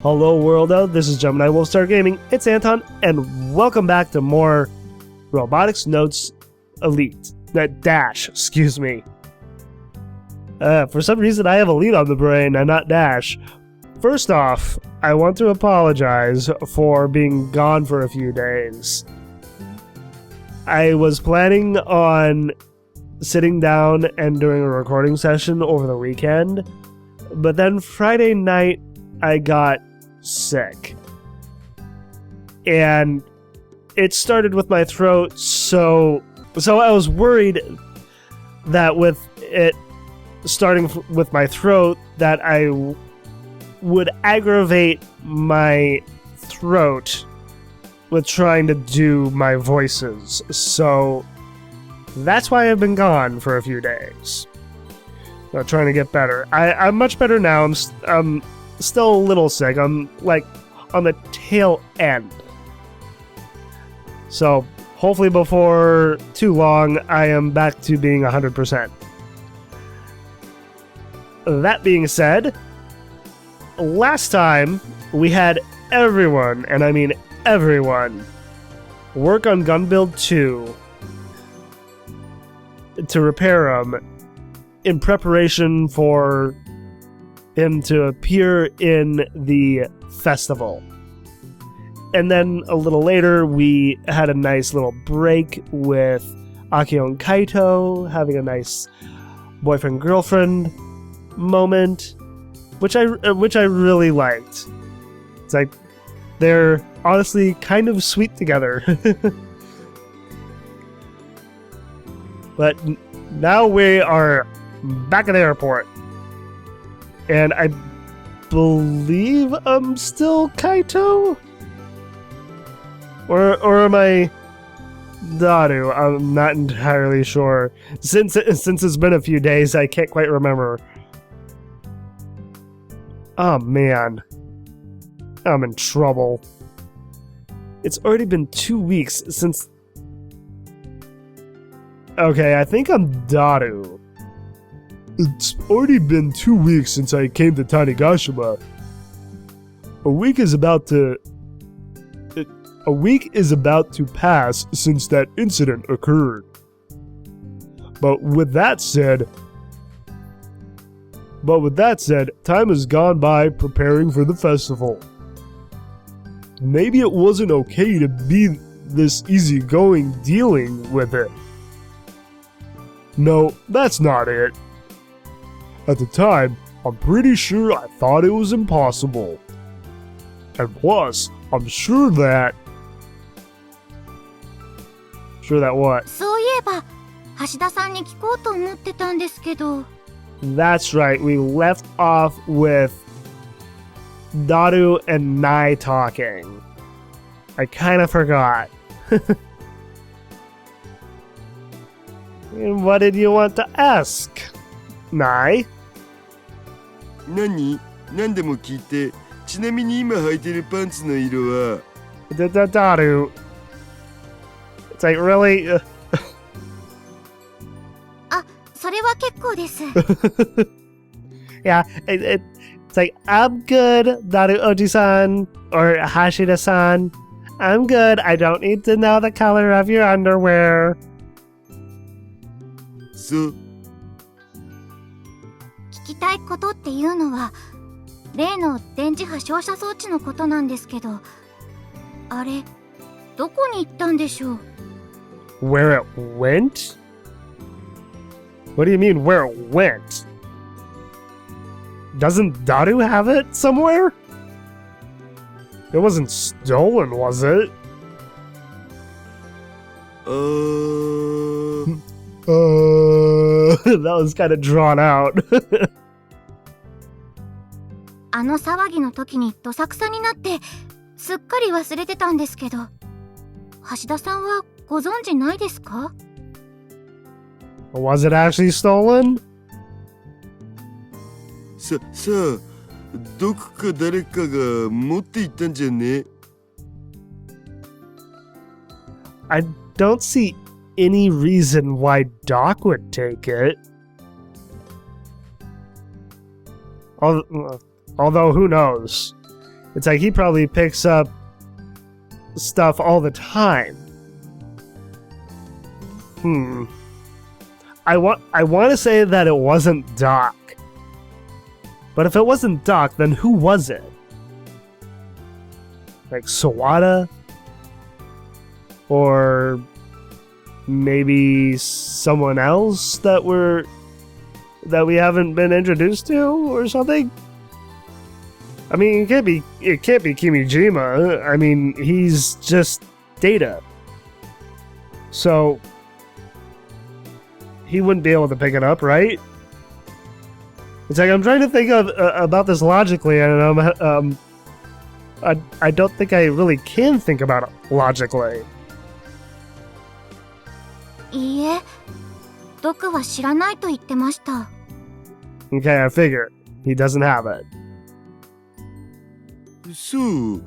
Hello world out, this is Gemini Wolfstar Gaming, it's Anton, and welcome back to more Robotics Notes Elite. DaSH, excuse me. For some reason I have Elite on the brain and not DaSH. First off, I want to apologize for being gone for a few days. I was planning on sitting down and doing a recording session over the weekend, but then Friday night I got sick. And it started with my throat, so I was worried that with it starting with my throat that I would aggravate my throat with trying to do my voices. So that's why I've been gone for a few days. Trying to get better. I'm much better now. I'm still a little sick. I'm like on the tail end. So hopefully before too long I am back to being 100%. That being said, last time we had everyone, and I mean everyone, work on Gun Build 2 to repair them in preparation for him to appear in the festival. And then a little later, we had a nice little break with Akio and Kaito having a nice boyfriend-girlfriend moment, which I really liked. It's like they're honestly kind of sweet together. But now we are back at the airport. And I believe I'm still Kaito? Or am I Daru? I'm not entirely sure. Since it's been a few days, I can't quite remember. Oh man. I'm in trouble. It's already been 2 weeks since... Okay, I think I'm Daru. It's already been 2 weeks since I came to Tanegashima. A week is about to pass since that incident occurred. But with that said, time has gone by preparing for the festival. Maybe it wasn't okay to be this easygoing dealing with it. No, that's not it. At the time, I'm pretty sure I thought it was impossible. And plus, I'm sure that... Sure that what? そういえば、橋田さんに聞こうと思ってたんですけど。That's right, we left off with Daru and Nae talking. I kind of forgot. And what did you want to ask, Nae? 何？何でも聞いて。ちなみに今履いてるパンツの色は。Daru. It's like really. あ、それは結構です。Yeah, it's like I'm good, Daru Oji-san or Hashida-san. I'm good. I don't need to know the color of your underwear. そう。聞きたいことっていうのは例の電磁波照射装置のことなんですけど、あれどこに行ったんでしょう？ Where it went? What do you mean where it went? Doesn't Daru have it somewhere? It wasn't stolen, was it? That was kind of drawn out. あの騒ぎの時にどさくさになってすっかり忘れてたんですけど、橋田さんはご存知ないですか？ Was it actually stolen? さあ、どこか誰かが持って行ったんじゃね？ I don't see any reason why Doc would take it. Although, who knows? It's like he probably picks up stuff all the time. I want to say that it wasn't Doc. But if it wasn't Doc, then who was it? Like Sawada? Or maybe someone else that we haven't been introduced to or something? I mean, it can't be Kimijima. I mean, he's just Data. So he wouldn't be able to pick it up, right? It's like I'm trying to think about this logically, and I don't think I really can think about it logically. いいえ、ドクは知らないと言ってました。Okay, I figure. He doesn't have it. そう、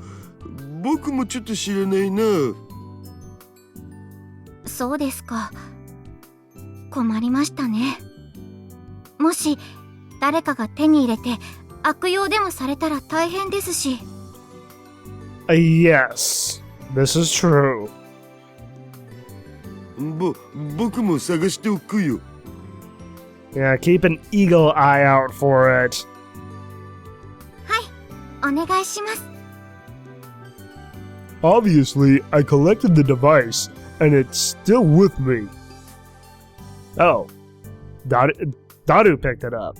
僕もちょっと知らないな。そうですか。困りましたね。もし誰かが手に入れて悪用でもされたら大変ですし。Yes, this is true. 僕も探しておくよ。Yeah, keep an eagle eye out for it. はい、お願いします。Obviously, I collected the device, and it's still with me. Oh, Daru picked it up.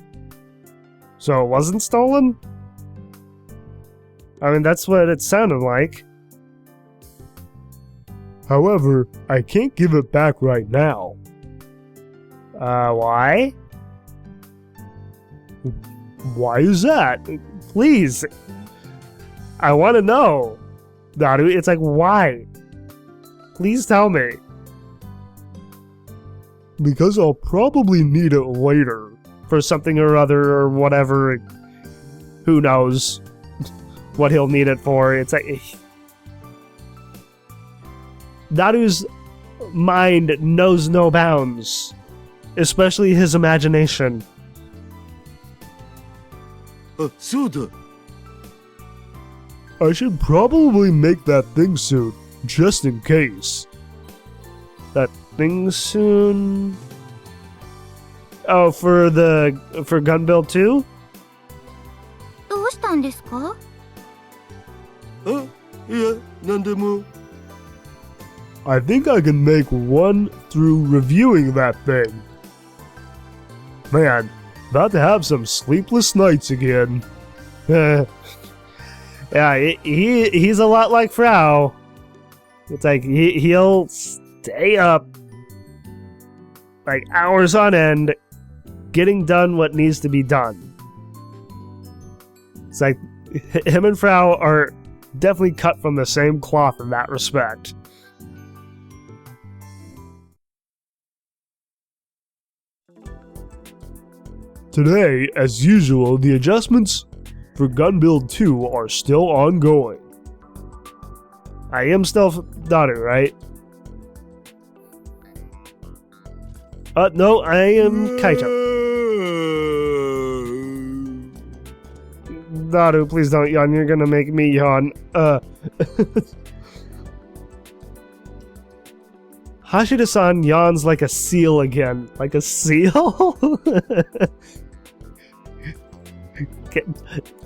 So it wasn't stolen? I mean, that's what it sounded like. However, I can't give it back right now. Why? Why is that? Please. I want to know. Daru, it's like, why? Please tell me. Because I'll probably need it later. For something or other or whatever. Who knows what he'll need it for. It's like... Daru's mind knows no bounds. Especially his imagination. あ、そうだ。I should probably make that thing soon, just in case. That thing soon? Oh, for gun build 2? どうしたんですか？あ、いや、なんでも。I think I can make one through reviewing that thing. Man, about to have some sleepless nights again. Yeah, he's a lot like Frau. It's like he'll stay up like hours on end getting done what needs to be done. It's like him and Frau are definitely cut from the same cloth in that respect. Today, as usual, the adjustments for Gun Build 2 are still ongoing. I am still Daru, right? No, I am Kaito. Daru, please don't yawn, you're gonna make me yawn. Hashida-san yawns like a seal again. Like a seal?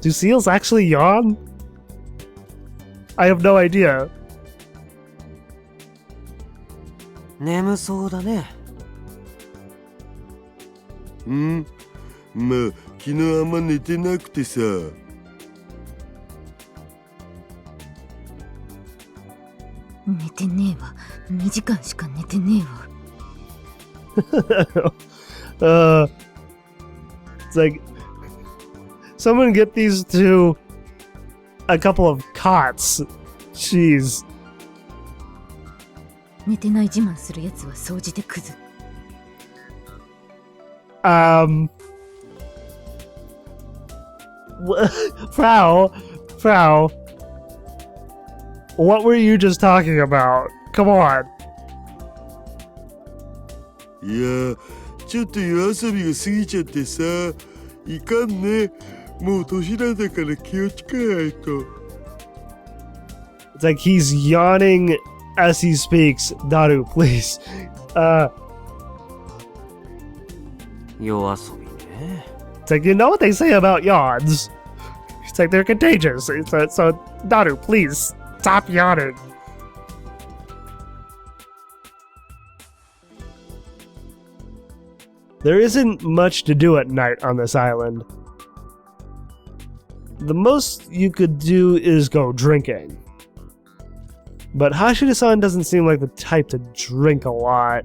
Do seals actually yawn? I have no idea. 眠そうだね。まあ、昨日あんま寝てなくてさ。寝てねえわ。2時間しか寝てねえIt'sわ。like someone get these two a couple of cots. Jeez. 寝てない自慢するやつは掃除でクズ。Frau, what were you just talking about? Come on. いや、ちょっと夜遊びが過ぎちゃってさ、いかんね。もう年なんだから気をつけないと。It's like he's yawning as he speaks. Daru, please. 夜遊びね。 It's like, you know what they say about yawns? It's like they're contagious. So Daru, please stop yawning. There isn't much to do at night on this island. The most you could do is go drinking. But Hashida-san doesn't seem like the type to drink a lot.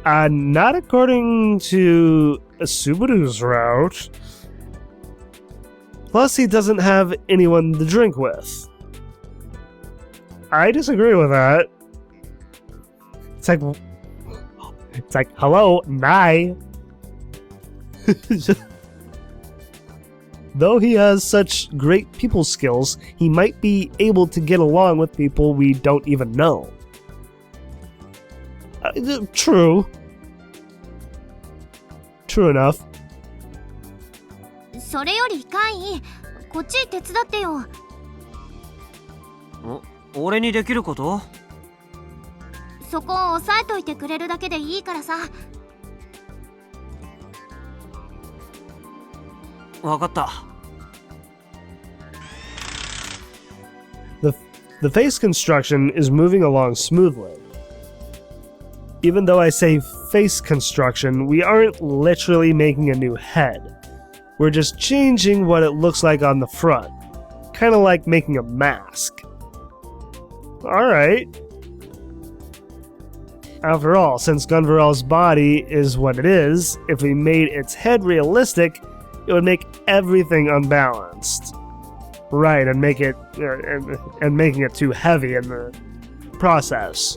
Not according to Subaru's route. Plus, he doesn't have anyone to drink with. I disagree with that. It's like, hello, Nae. Though he has such great people skills, he might be able to get along with people we don't even know. True. True enough. それよりカイ、こっち手伝ってよ。俺にできること？そこを押さえといてくれるだけでいいからさ。わかった。The face construction is moving along smoothly. Even though I say face construction, we aren't literally making a new head. We're just changing what it looks like on the front. Kind of like making a mask. Alright. After all, since Gunvarel's body is what it is, if we made its head realistic, it would make everything unbalanced. Right, and make it and making it too heavy in the process.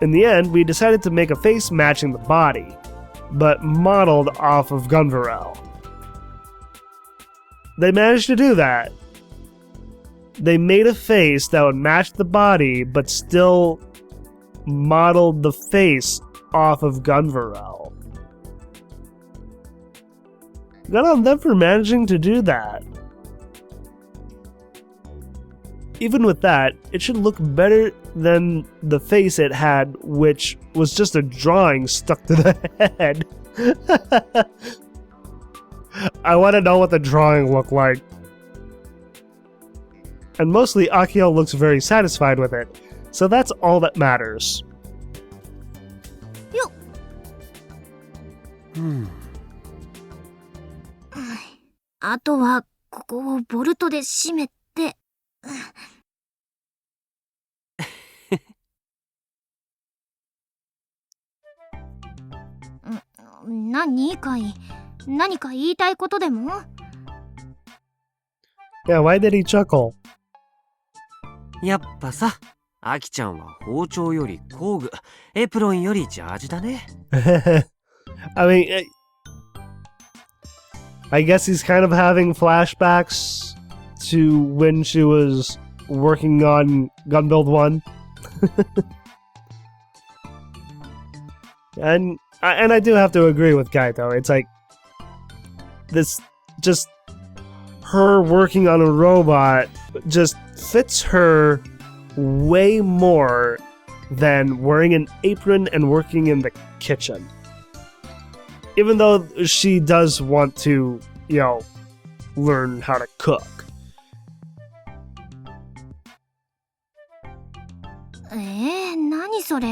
In the end, we decided to make a face matching the body, but modeled off of Gunvarel. They managed to do that. They made a face that would match the body, but still modeled the face off of Gunvarel. Good on them for managing to do that. Even with that, it should look better than the face it had, which was just a drawing stuck to the head. I want to know what the drawing looked like. And mostly Akio looks very satisfied with it, so that's all that matters. Yo. あとはここをボルトで締めて。何かい？何か言いたいことでも？ Yeah, why did he chuckle? やっぱさ、アキちゃんは包丁より工具、エプロンよりジャージだね。I mean, I guess he's kind of having flashbacks to when she was working on Gunbuild 1. And I do have to agree with Kaito. It's like this, just her working on a robot just fits her way more than wearing an apron and working in the kitchen. Even though she does want to, you know, learn how to cook. 何それ？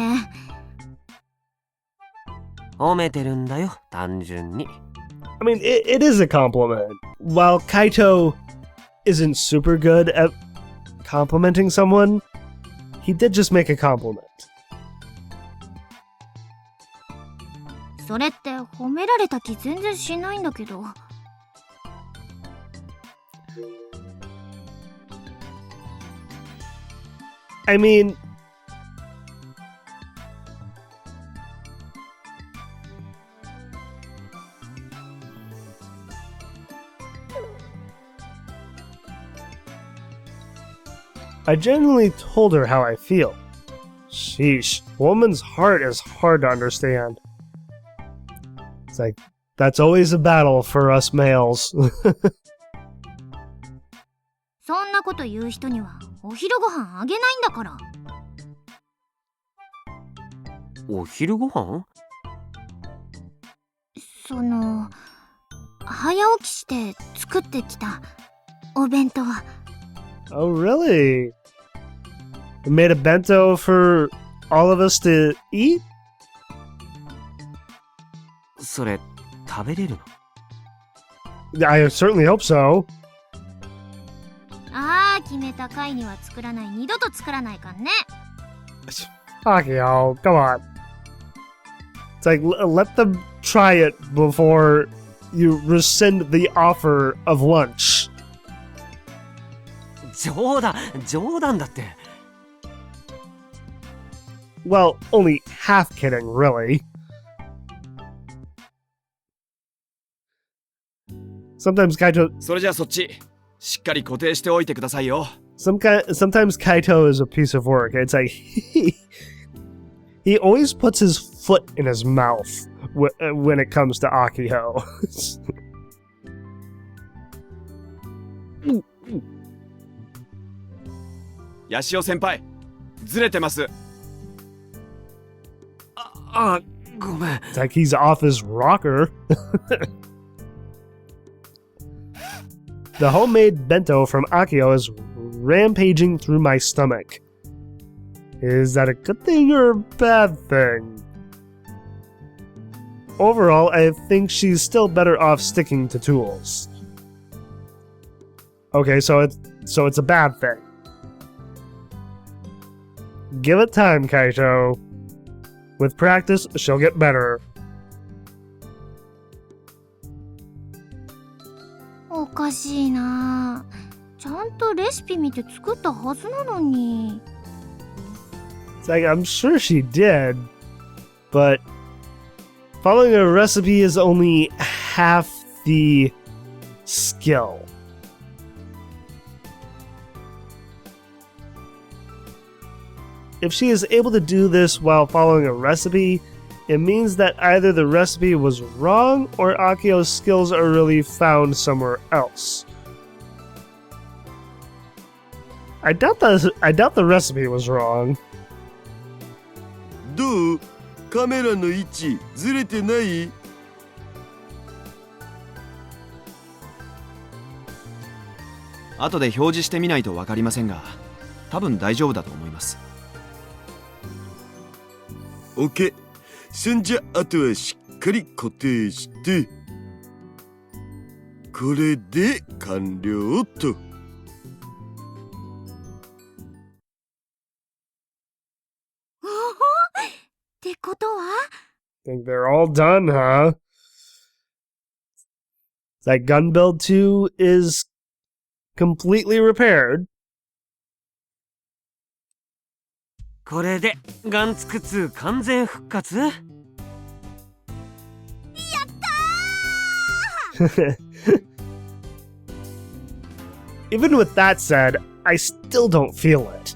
褒めてるんだよ、単純に。I mean, it is a compliment. While Kaito isn't super good at complimenting someone, he did just make a compliment. それって褒められた気全然しないんだけど。I mean, I genuinely told her how I feel. Sheesh, woman's heart is hard to understand. It's like, that's always a battle for us males. そんなこと言う人にはお昼ご飯あげないんだから。お昼ご飯？その、早起きして作ってきたお弁当。Oh, really? You made a bento for all of us to eat? それ食べれるの？ I certainly hope so. ああ、決めた回には作らない。二度と作らないかんね。Akio, come on. It's like, let them try it before you rescind the offer of lunch. 冗談だって。Well, only half kidding, really. Sometimes Kaito... それじゃあそっち、しっかり固定しておいてくださいよ。Sometimes Kaito is a piece of work. It's like he always puts his foot in his mouth when it comes to Akio. ヤシオ先輩、ずれてます。ごめん。 It's like he's off his rocker. The homemade bento from Akio is rampaging through my stomach. Is that a good thing or a bad thing? Overall, I think she's still better off sticking to tools. Okay, so it's a bad thing. Give it time, Kaito. With practice, she'll get better. おかしいな。ちゃんとレシピ見て作ったはずなのに。It's like, I'm sure she did, but following a recipe is only half the skill. If she is able to do this while following a recipe, it means that either the recipe was wrong or Akio's skills are really found somewhere else. I doubt the recipe was wrong. どう？カメラの位置ずれてない？後で表示してみないとわかりませんが、多分大丈夫だと思います。OK。そんじゃあとはしっかり固定して、これで完了と。ってことは Think they're all done, huh? That gun build 2 is completely repaired. これでガンツク2完全復活？ Even with that said, I still don't feel it.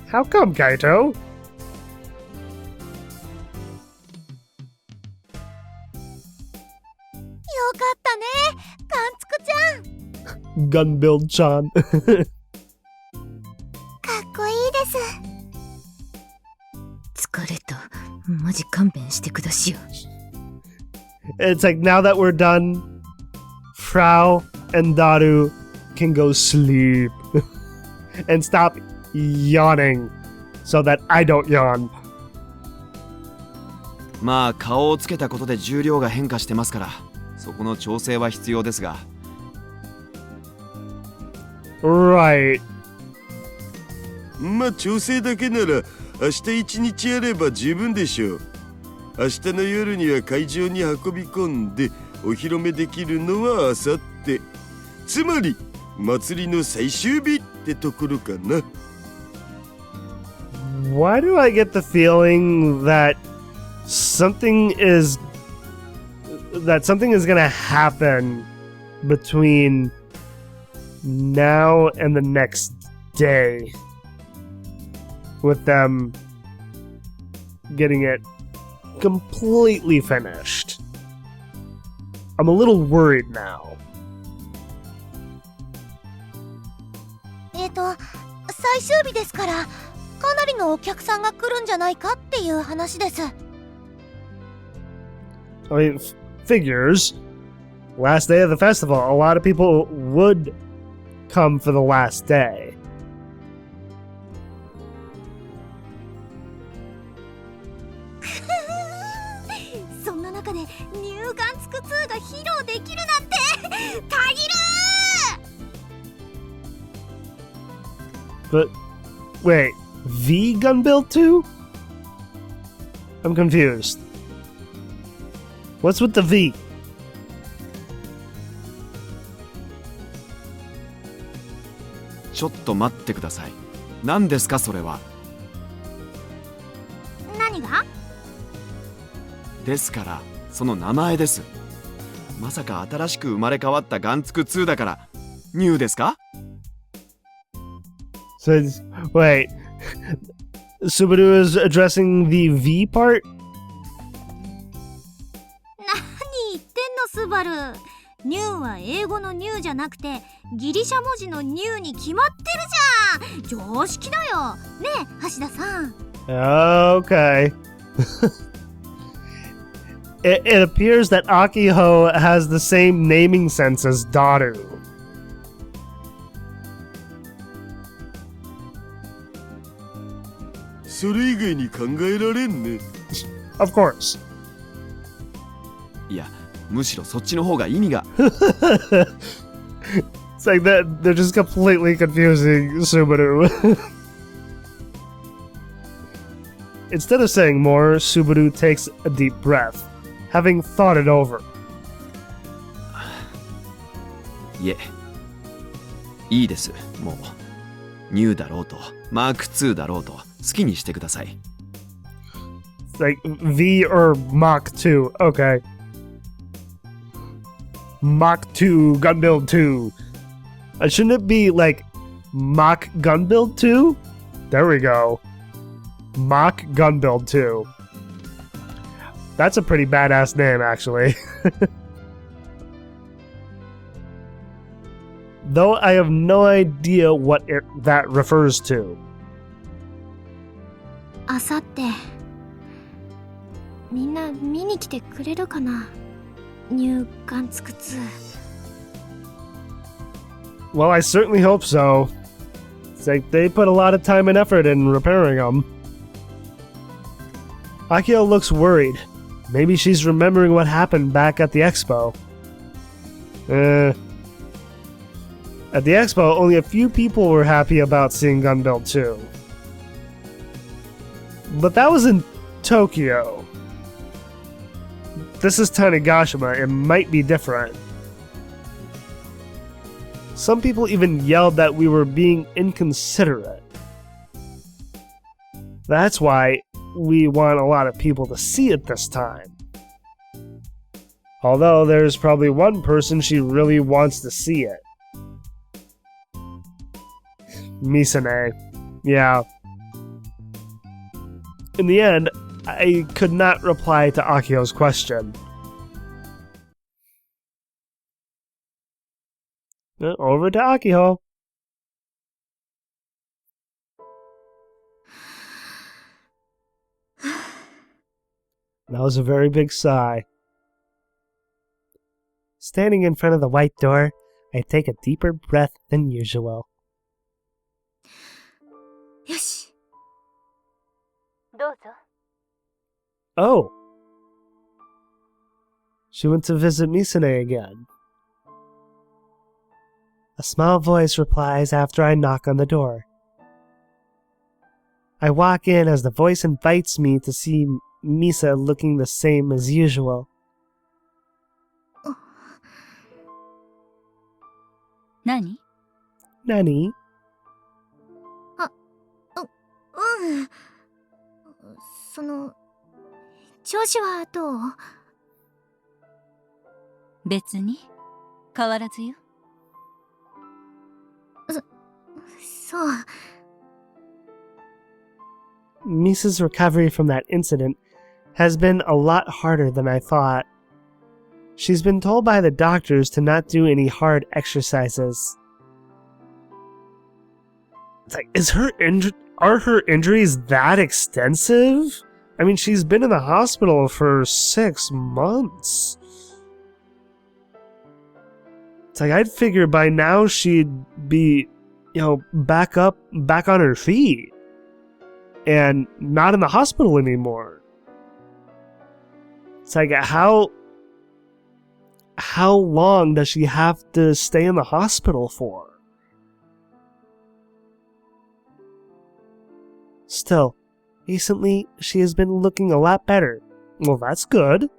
How come, Kaito? よかったね、ガンツクちゃん。 Gun build Chan. かっこいいです。疲れた。マジ勘弁してくだしよ。 It's like now that we're done, Frau and Daru can go sleep and stop yawning so that I don't yawn. まあ顔をつけたことで重量が変化してますから、そこの調整は必要ですが。Right. まあ調整だけなら明日一日やれば十分でしょう。明日の夜には会場に運び込んでお披露目できるのはあさって。つまり祭りの最終日ってところかな。Why do I get the feeling that something is gonna happen between now and the next day with them getting it completely finished? I'm a little worried now. 最終日ですから、かなりのお客さんが来るんじゃないかっていう話です。I mean, figures. Last day of the festival, a lot of people would come for the last day. そんな中でニューガンツク2が披露できるなんてたぎるBut wait, V gun build 2? I'm confused. What's with the V? ちょっと待ってください。何ですかそれは。何が？ですからその名前です。まさか新しく生まれ変わったガンツク2だからニューですか？ So, wait. Subaru is addressing the V part? 何言ってんのスバル。ニューは英語のニューじゃなくてギリシャ文字のニューに決まってるじゃん。常識だよねえ橋田さん。 Okay. It appears that Akiho has the same naming sense as Daru. それ以外に考えられんね。 Of course. いや、むしろそっちの方が意味が。 It's like that they're just completely confusing Subaru. Instead of saying more, Subaru takes a deep breath, having thought it over. いえ、いいです。もうニューだろうとマーク2だろうと好きにしてください。 It's like V or Mach 2. Okay. Mach 2 Gun Build 2. Shouldn't it be like Mach Gun Build 2? There we go. Mach Gun Build 2. That's a pretty badass name, actually. Though I have no idea what that refers to. あさってみんな見に来てくれるかな。ニューガンツク2。 Well, I certainly hope so. It's like they put a lot of time and effort in repairing them. Akio looks worried. Maybe she's remembering what happened back at the expo. At the expo, only a few people were happy about seeing Gun Build 2. But that was in Tokyo. This is Tanegashima. It might be different. Some people even yelled that we were being inconsiderate. That's why we want a lot of people to see it this time. Although there's probably one person she really wants to see it. Misane. Yeah. In the end, I could not reply to Akio's question. Over to Akiho. That was a very big sigh. Standing in front of the white door, I take a deeper breath than usual. よし。どうぞ。 Oh! She went to visit Misane again. A small voice replies after I knock on the door. I walk in as the voice invites me to see Misa looking the same as usual. 何？ Nani? うん。その、調子はどう？別に変わらずよ。そう。 Misa's recovery from that incident has been a lot harder than I thought. She's been told by the doctors to not do any hard exercises. It's like, are her injuries that extensive? I mean, she's been in the hospital for 6 months. It's like, I'd figure by now she'd be, back on her feet. And not in the hospital anymore. It's like, how long does she have to stay in the hospital for? Still, recently she has been looking a lot better. Well, that's good.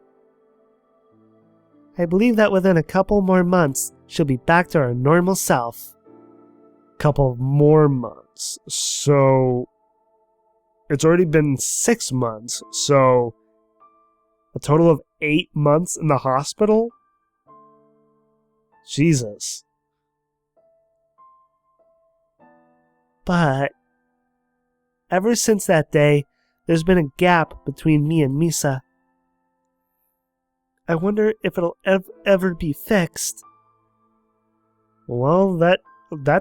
I believe that within a couple more months, she'll be back to her normal self. Couple more months. So, it's already been 6 months, so a total of 8 months in the hospital? Jesus. But ever since that day, there's been a gap between me and Misa. I wonder if it'll ever be fixed. Well, that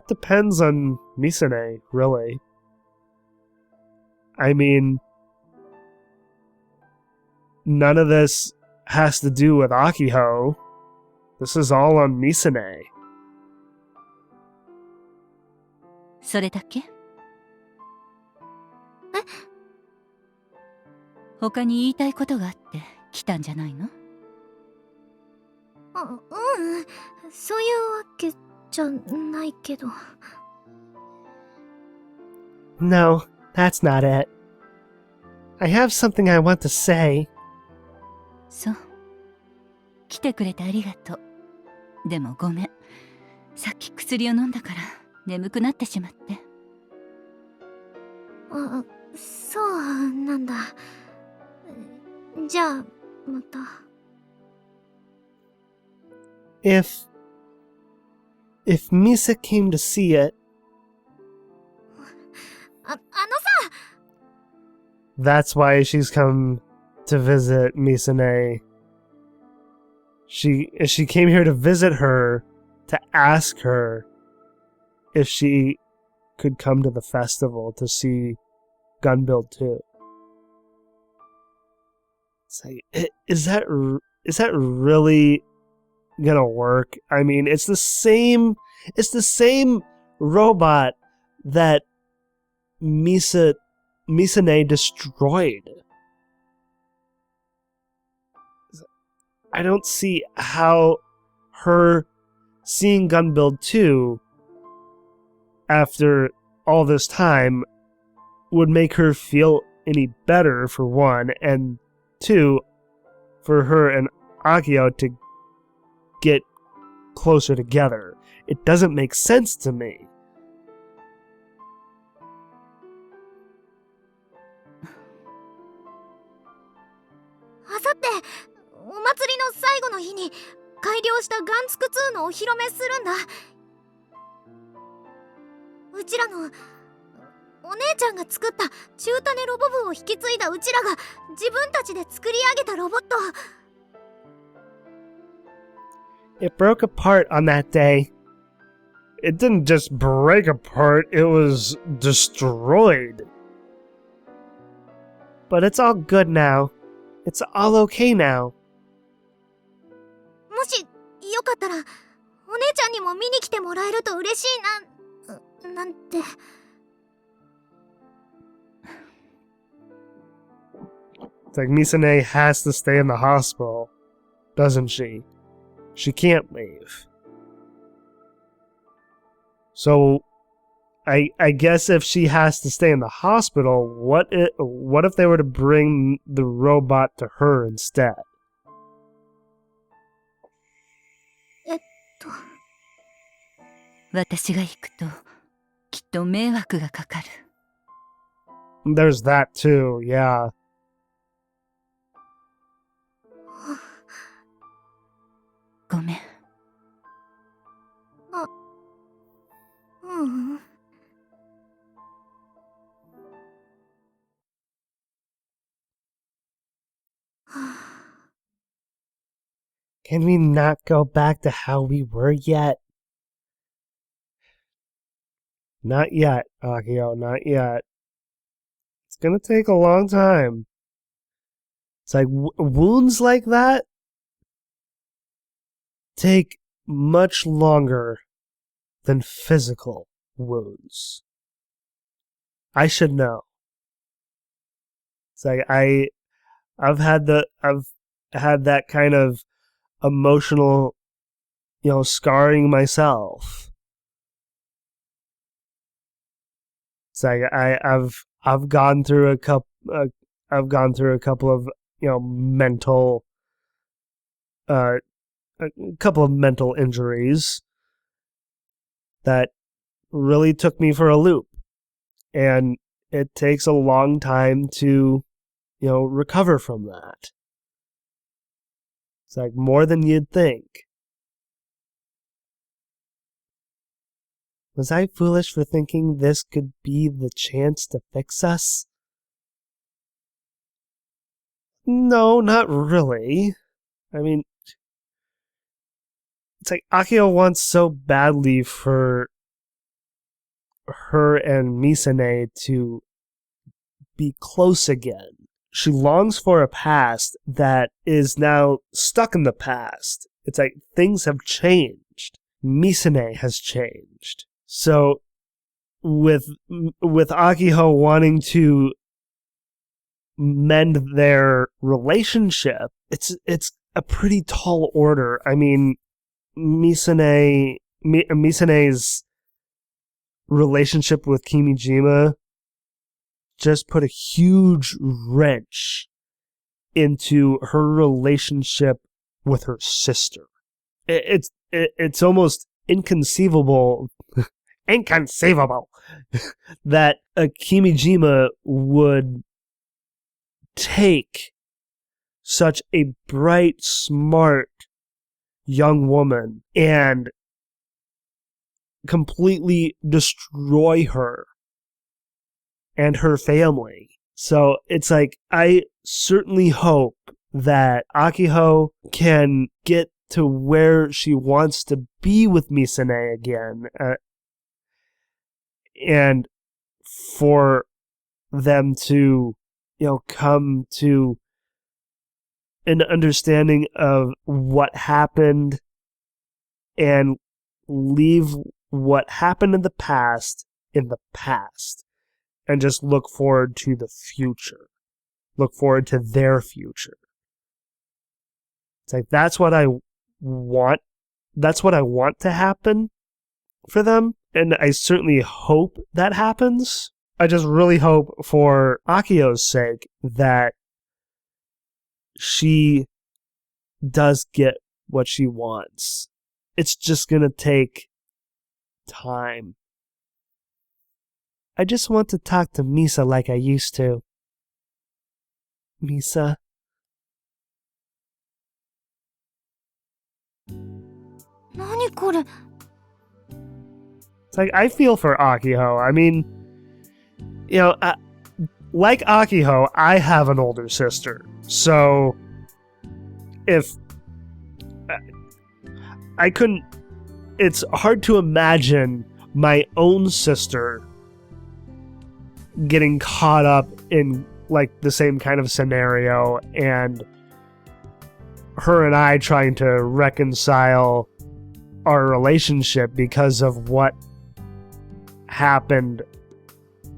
depends on Misane, really. I mean, none of this has to do with Akiho. This is all on Misane. それだけ？他に言いたいことがあって来たんじゃないの？そういうわけじゃないけど。No, that's not it. I have something I want to say. そう。来てくれてありがとう。でもごめん。さっき薬を飲んだから眠くなってしまって。そうなんだ。じゃあ、また。If Misa came to see it, あのさ that's why she's come to visit Misane. She came here to visit her, to ask her if she could come to the festival to see Gunbuild 2. It's like, is that really gonna work? I mean, it's the same robot that Misane destroyed. I don't see how her seeing Gunbuild 2 after all this time would make her feel any better, for one, and two, for her and Akio to get closer together. It doesn't make sense to me. あさってお祭りの最後の日に改良したガンツク2のお披露目するんだ。うちらのお姉ちゃんが作った中種ロボ部を引き継いだうちらが自分たちで作り上げたロボット。It broke apart on that day. It didn't just break apart, it was destroyed. But it's all good now. It's all okay now. もしよかったらお姉ちゃんにも見に来てもらえると嬉しいな、なんて。It's like Misane has to stay in the hospital, doesn't she? She can't leave. So, I guess if she has to stay in the hospital, what if they were to bring the robot to her instead? 私が行くときっと迷惑がかかる。There's that too, yeah. ごめん。うん。Can we not go back to how we were yet? Not yet, Akio, not yet. It's gonna take a long time. It's like wounds like that take much longer than physical wounds. I should know. It's like I've had that kind of emotional, scarring myself. It's like I've gone through a couple of mental a couple of mental injuries that really took me for a loop, and it takes a long time to recover from that. It's like more than you'd think. Was I foolish for thinking this could be the chance to fix us? No, not really. I mean, it's like Akio wants so badly for her and Misane to be close again. She longs for a past that is now stuck in the past. It's like things have changed. Misane has changed. So with Akiho wanting to mend their relationship, it's a pretty tall order. I mean, Misane's relationship with Kimijima just put a huge wrench into her relationship with her sister. It's almost inconceivable that a Kimijima would take such a bright, smart young woman and completely destroy her and her family. So it's like, I certainly hope that Akiho can get to where she wants to be with Misane again, and for them to come to an understanding of what happened and leave what happened in the past and just look forward to the future. Look forward to their future. It's like, that's what I want. That's what I want to happen for them. And I certainly hope that happens. I just really hope, for Akio's sake, that she does get what she wants. It's just gonna take time. I just want to talk to Misa like I used to. Misa. It's like, I feel for Akiho. I mean, like Akiho, I have an older sister. So, if I couldn't, it's hard to imagine my own sister getting caught up in like the same kind of scenario, and her and I trying to reconcile our relationship because of what happened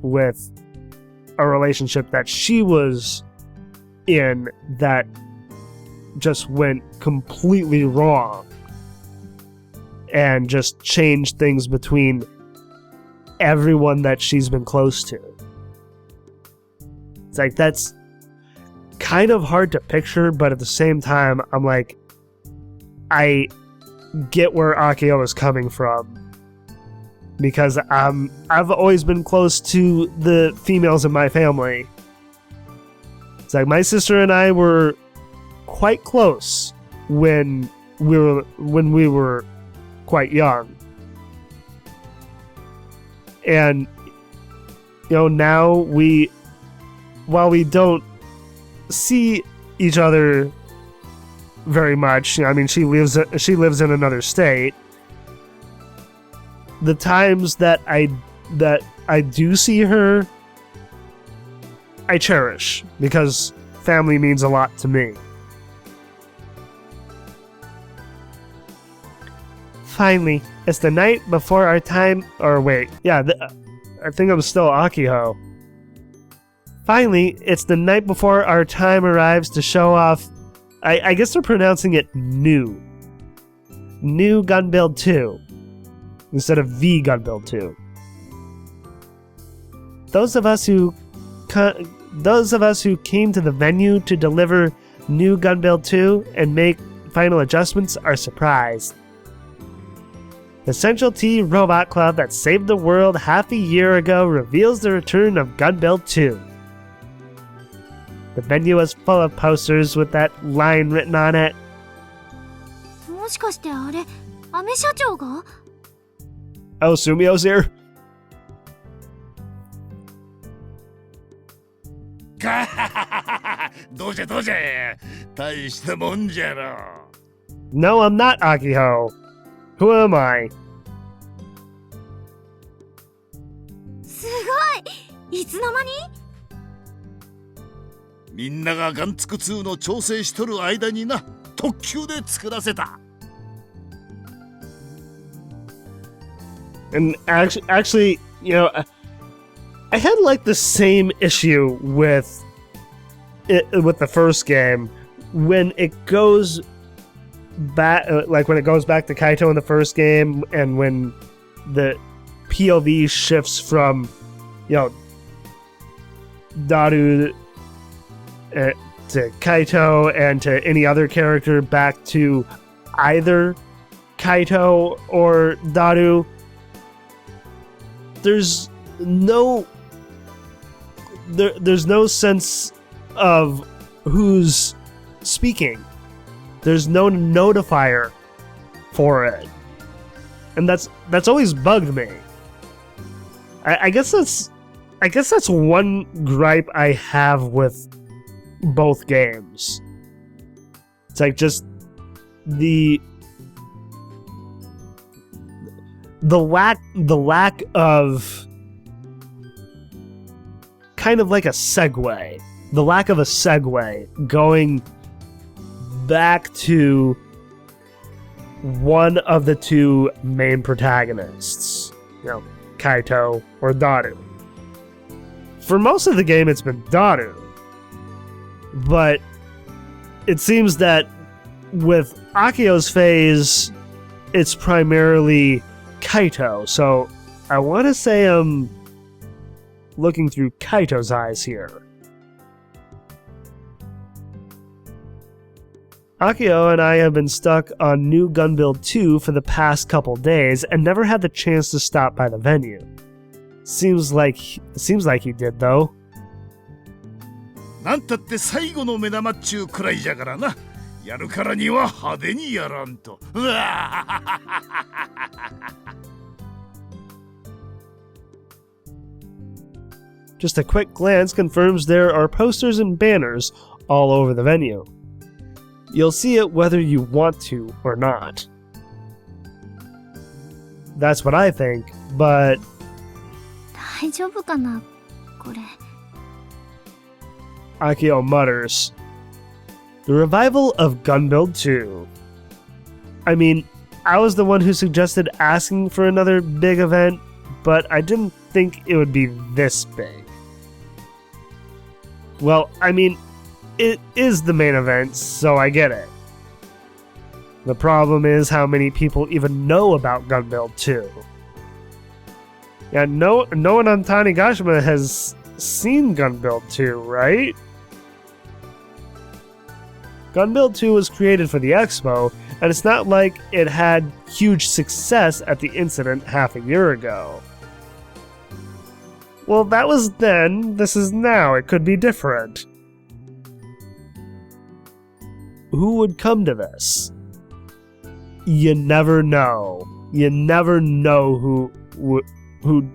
with a relationship that she was in that just went completely wrong and just changed things between everyone that she's been close to. It's like, that's kind of hard to picture, but at the same time, I'm like, I get where Akio is coming from, because I've always been close to the females in my family. It's like, my sister and I were quite close when we were quite young, and now while we don't see each other very much, I mean, she lives in another state. The times that I that I do see her, I cherish, because family means a lot to me. Finally, it's the night before our time. Or wait, yeah, I think I'm still Akiho. Finally, it's the night before our time arrives to show off. I guess they're pronouncing it new. New Gun Build 2 instead of the Gun Build 2. Those of us who came to the venue to deliver new Gun Build 2 and make final adjustments are surprised. The Central T Robot Club that saved the world half a year ago reveals the return of Gun Build 2. The venue was full of posters with that line written on it. もしかしてあれ、アメ社長が？ Oh, Sumio's here? どうじゃどうじゃ、大したもんじゃろ。 No, I'm not Akiho. Who am I? すごい！いつの間に？みんながガンツク2の調整しとる間にな、特急で作らせた。 And actually, you know, I had like the same issue with the first game when it goes back, like when it goes back to Kaito in the first game, and when the POV shifts from, you know, Daru to Kaito and to any other character back to either Kaito or Daru. There's no sense of who's speaking. There's no notifier for it, and that's always bugged me. I guess that's one gripe I have with both games. It's like just the lack of kind of like a segue. The lack of a segue going back to one of the two main protagonists. You know, Kaito or Daru. For most of the game, it's been Daru. But it seems that with Akio's phase, it's primarily Kaito. So I want to say I'm looking through Kaito's eyes here. Akio and I have been stuck on New Gun Build 2 for the past couple days and never had the chance to stop by the venue. Seems like he did though. なんたって最後の目玉っちゅうくらいじゃからな。やるからには派手にやらんと。うわJust a quick glance confirms there are posters and banners all over the venue. You'll see it whether you want to or not. That's what I think, but 大丈夫かな、これ。 Akio mutters. The revival of Gun Build 2. I mean, I was the one who suggested asking for another big event, but I didn't think it would be this big. Well, I mean, it is the main event, so I get it. The problem is how many people even know about Gun Build 2. Yeah, no one on Tanigashima has seen Gun Build 2, right? Gun Build 2 was created for the Expo, and it's not like it had huge success at the incident half a year ago. Well, that was then, this is now, it could be different. Who would come to this? You never know. You never know who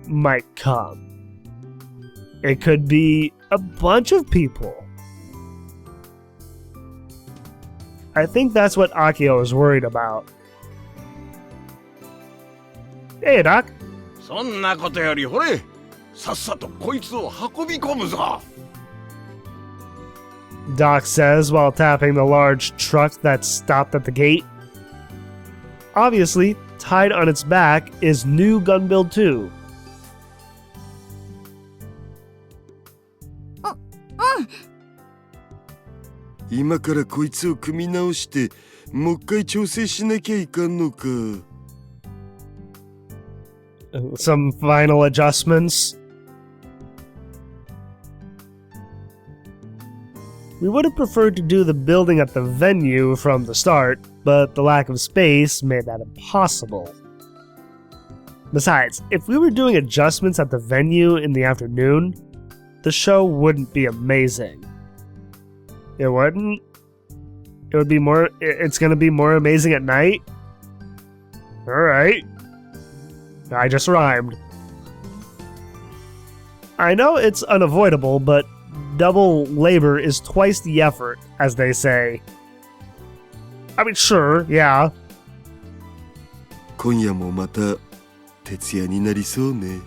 might come. It could be a bunch of people. I think that's what Akio is worried about. Hey, Doc. そんなことよりほれ、さっさとこいつを運び込むぞ。 Doc says while tapping the large truck that stopped at the gate. Obviously, tied on its back is new gun build 2. 今からこいつを組み直してもう一回調整しなきゃいかんのか。 Some final adjustments. We would have preferred to do the building at the venue from the start, but the lack of space made that impossible. Besides, if we were doing adjustments at the venue in the afternoon, the show wouldn't be amazing. It wouldn't? It would be more. It's gonna be more amazing at night? Alright. I just rhymed. I know it's unavoidable, but double labor is twice the effort, as they say. I mean, sure, yeah. 今夜もまた徹夜になりそうね。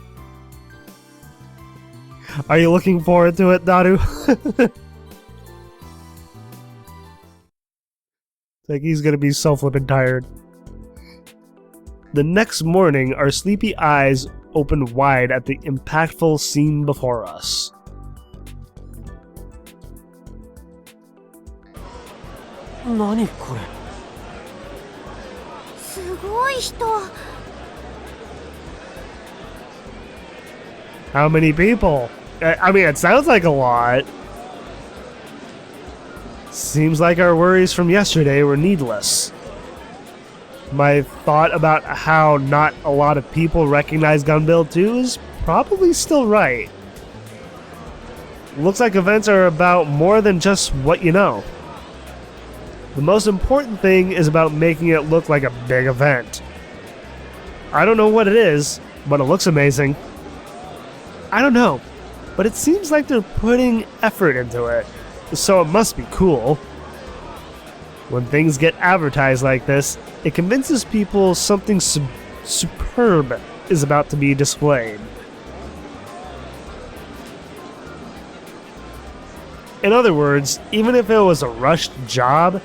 Are you looking forward to it, Daru? Like he's gonna be so flippin' tired. The next morning, our sleepy eyes opened wide at the impactful scene before us. 何これ。すごい人。 How many people? I mean, it sounds like a lot. Seems like our worries from yesterday were needless. My thought about how not a lot of people recognize Gun Build 2 is probably still right. Looks like events are about more than just what you know. The most important thing is about making it look like a big event. I don't know what it is, but it looks amazing. I don't know, but it seems like they're putting effort into it, so it must be cool. When things get advertised like this, it convinces people something superb is about to be displayed. In other words, even if it was a rushed job,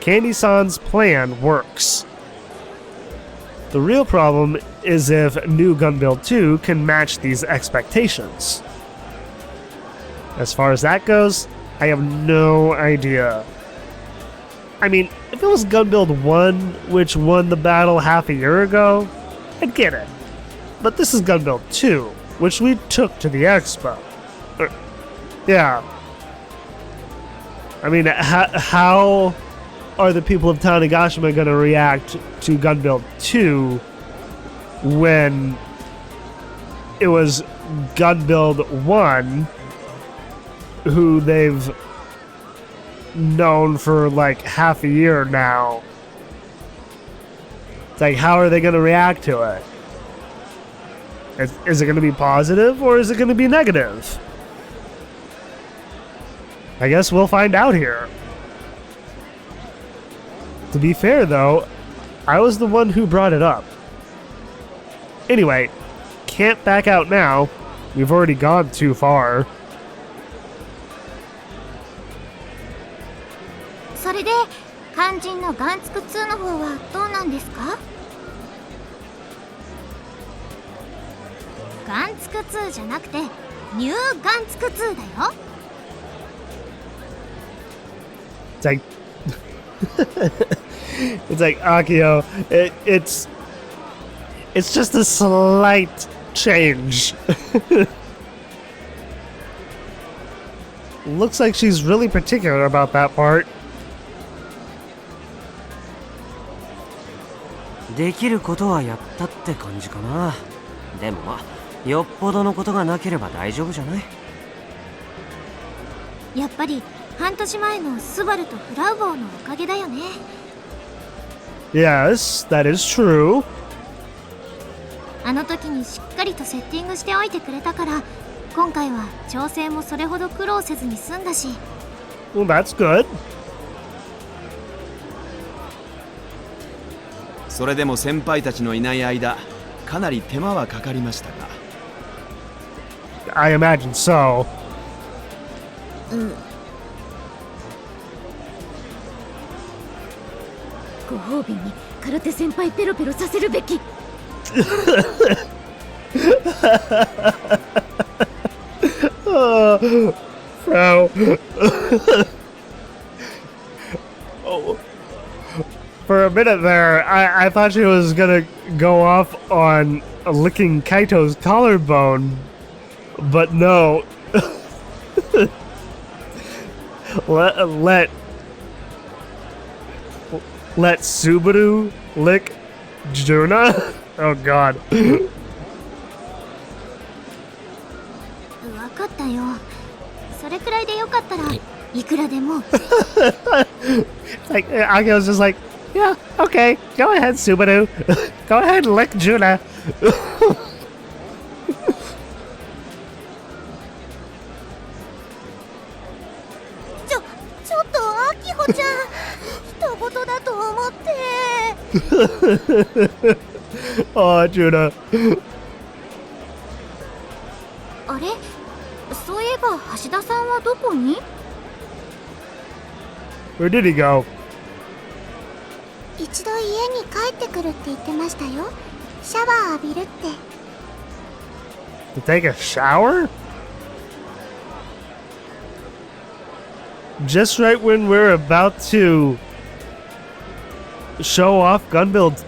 Candy-san's plan works. The real problem is if new Gun Build 2 can match these expectations. As far as that goes, I have no idea. I mean, if it was Gun Build 1, which won the battle half a year ago, I'd get it. But this is Gun Build 2, which we took to the expo. Yeah. I mean, how are the people of Tanegashima going to react to Gun Build 2 when it was Gun Build 1, who they've known for like half a year now? It's like, how are they going to react to it? Is it going to be positive or is it going to be negative? I guess we'll find out here. To be fair, though, I was the one who brought it up. Anyway, can't back out now. We've already gone too far. それで肝心のガンツク2の方はどうなんですか？ガンツク2じゃなくてニューガンツク2だよ。 It's like it's like Akio. It's just a slight change. Looks like she's really particular about that part. できることはやったって感じかな。でもまあ、よっぽどのことがなければ大丈夫じゃない？やっぱり半年前のスバルとフラウボーのおかげだよね。 Yes, that is true. あの時にしっかりとセッティングしておいてくれたから、今回は調整もそれほど苦労せずに済んだし。 Well, that's good. それでも先輩たちのいない間、かなり手間はかかりましたが。I imagine so. ご褒美に空手先輩ペロペロさせるべき。Frau. Oh. For a minute there, I thought she was gonna go off on licking Kaito's collarbone, but no. Let Subaru lick Juna? Oh god. わかったよ。それくらいでよかったらいくらでも。Like Akio's just like, yeah, okay, go ahead, Subaru. Go ahead and lick Juna. ちょっとアキホちゃん、人事だと思って。Oh, Juna. あれ、そういえば橋田さんはどこに？ Where did he go? 一度家に帰ってくるって言ってましたよ。シャワー浴びるって。 To take a shower? Just right when we're about to show off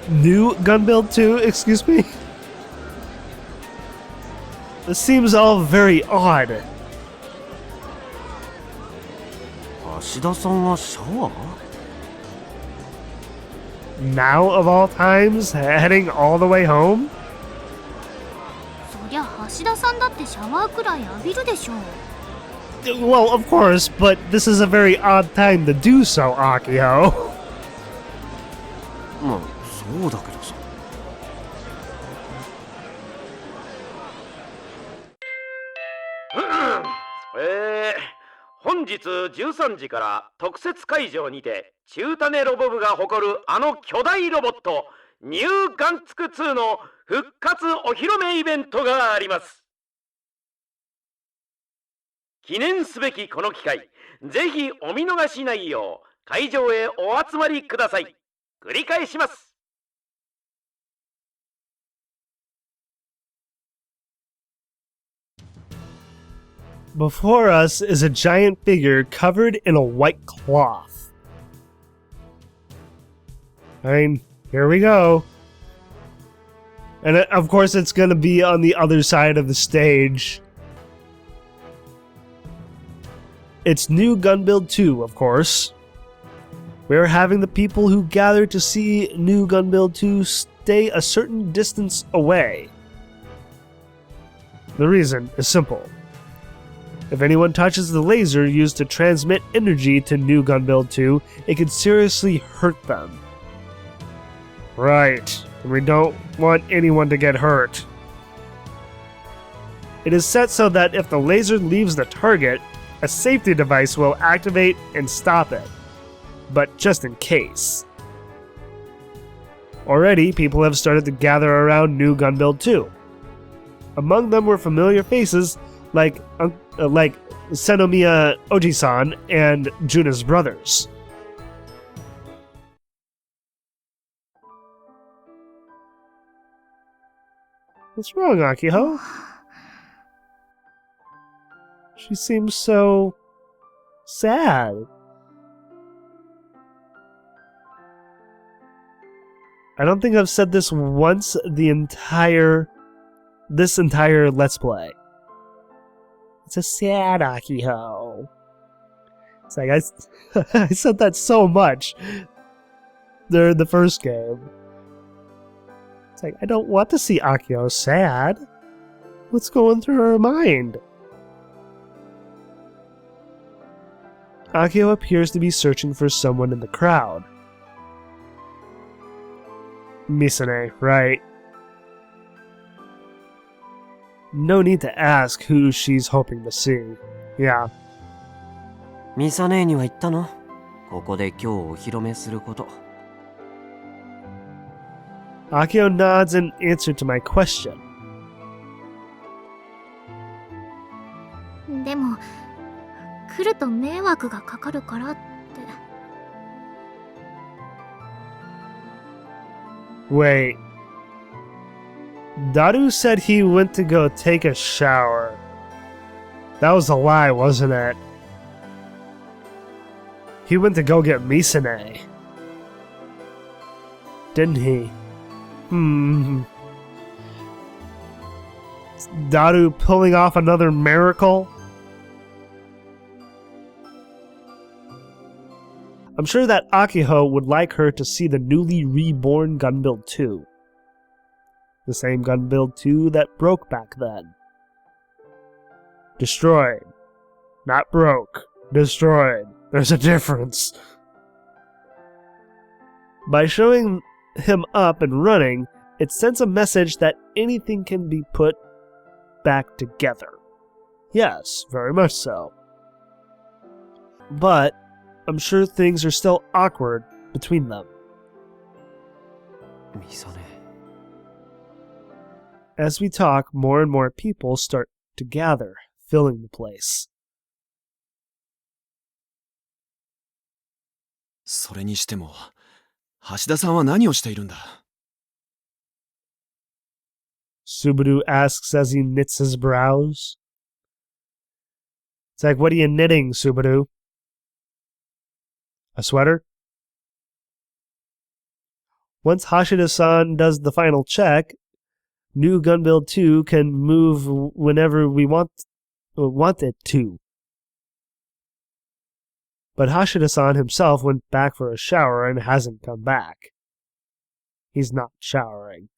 new gun build 2, excuse me? This seems all very odd. 橋田さんがシャワー？ Now of all times, heading all the way home? そりゃ橋田さんだってシャワーくらい浴びるでしょう。 Well, of course, but this is a very odd time to do so, Akio. まあそうだけどさ。本日13時から特設会場にて中種ロボ部が誇るあの巨大ロボットニューガンツク2の復活お披露目イベントがあります。記念すべきこの機会、ぜひお見逃しないよう会場へお集まりください。繰り返します。Before us is a giant figure covered in a white cloth. I mean, here we go. And of course it's gonna be on the other side of the stage. It's new Gun Build 2, of course. We're having the people who gather to see new Gun Build 2 stay a certain distance away. The reason is simple. If anyone touches the laser used to transmit energy to new Gun Build 2, it could seriously hurt them. Right, we don't want anyone to get hurt. It is set so that if the laser leaves the target, a safety device will activate and stop it. But just in case. Already, people have started to gather around new Gun Build 2. Among them were familiar faces like Senomiya Oji-san and Juna's brothers. What's wrong, Akiho? She seems so sad. I don't think I've said this once this entire Let's Play. It's a sad Akiho. It's like I said that so much during the first game. It's like I don't want to see Akiho sad. What's going through her mind? Akio appears to be searching for someone in the crowd. Misane, right. No need to ask who she's hoping to see. Yeah. ミサ姉には言ったの？ここで今日お披露目すること。Akio nods in answer to my question. でも来ると迷惑がかかるからって。 Wait. Daru said he went to go take a shower. That was a lie, wasn't it? He went to go get Misane. Didn't he? Daru pulling off another miracle? I'm sure that Akiho would like her to see the newly reborn Gunbuild 2. The same Gunbuild 2 that broke back then. Destroyed. Not broke. Destroyed. There's a difference. By showing him up and running, it sends a message that anything can be put back together. Yes, very much so. But I'm sure things are still awkward between them. As we talk, more and more people start to gather, filling the place. それにしても、橋田さんは何をしているんだ? Subaru asks as he knits his brows. It's like, what are you knitting, Subaru? A sweater? Once Hashida-san does the final check, new Gunbuild 2 can move whenever we want it to. But Hashida-san himself went back for a shower and hasn't come back. He's not showering.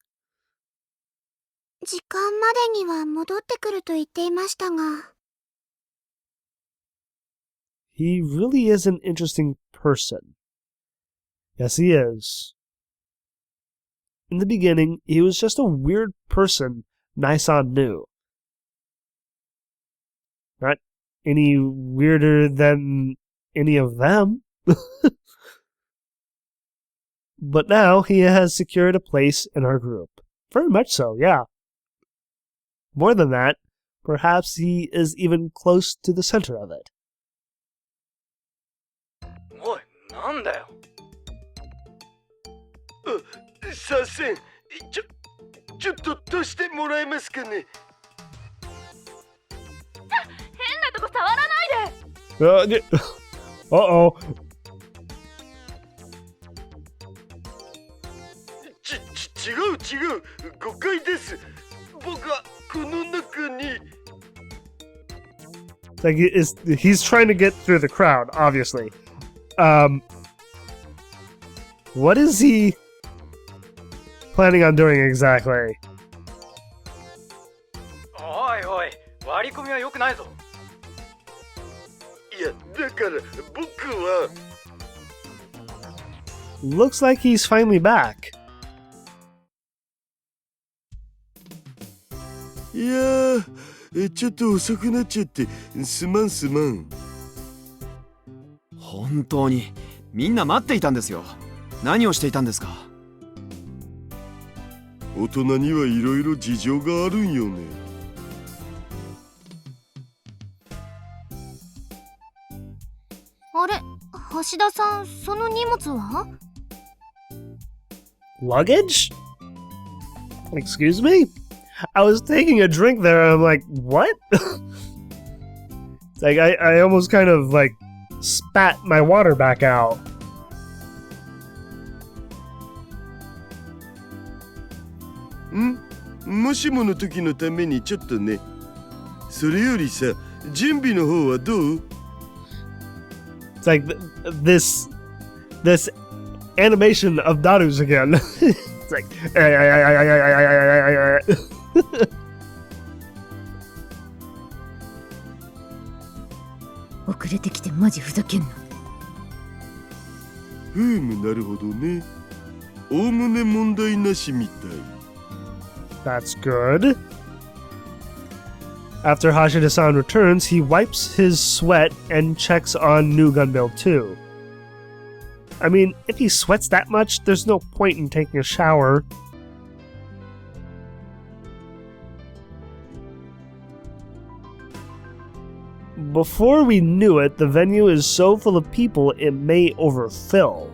時間までには戻ってくると言っていましたが。 He really is an interesting person. Yes, he is. In the beginning, he was just a weird person Nae-san knew. Not any weirder than any of them. But now he has secured a place in our group. Very much so, yeah. More than that, perhaps he is even close to the center of it. おい、なんだよ。左遷、ちょっとどうしてもらえますかね。変なとこ触らないで。Uh-oh. 違う、誤解です。僕はこの中に。 Like he's trying to get through the crowd, obviously. What is he planning on doing exactly? おいおい、割り込みは良くないぞ。いや、だから僕は。 Looks like he's finally back. いやちょっと遅くなっちゃってすまん。本当にみんな待っていたんですよ。何をしていたんですか？大人にはいろいろ事情があるんよね。あれ、橋田さん、その荷物は？ Luggage? Excuse me? I was taking a drink there and I'm like, what? It's like I almost kind of like spat my water back out. もしもの時のためにちょっとね。それよりさ、準備の方はどう？ It's like this animation of Daru's again. It's like 遅れてきてマジふざけんな。なるほどね。おおむね問題なしみたい。 That's good. After Hashida-san returns, he wipes his sweat and checks on new Gunbuild 2. I mean, if he sweats that much, there's no point in taking a shower. before we knew it, the venue is so full of people it may overfill.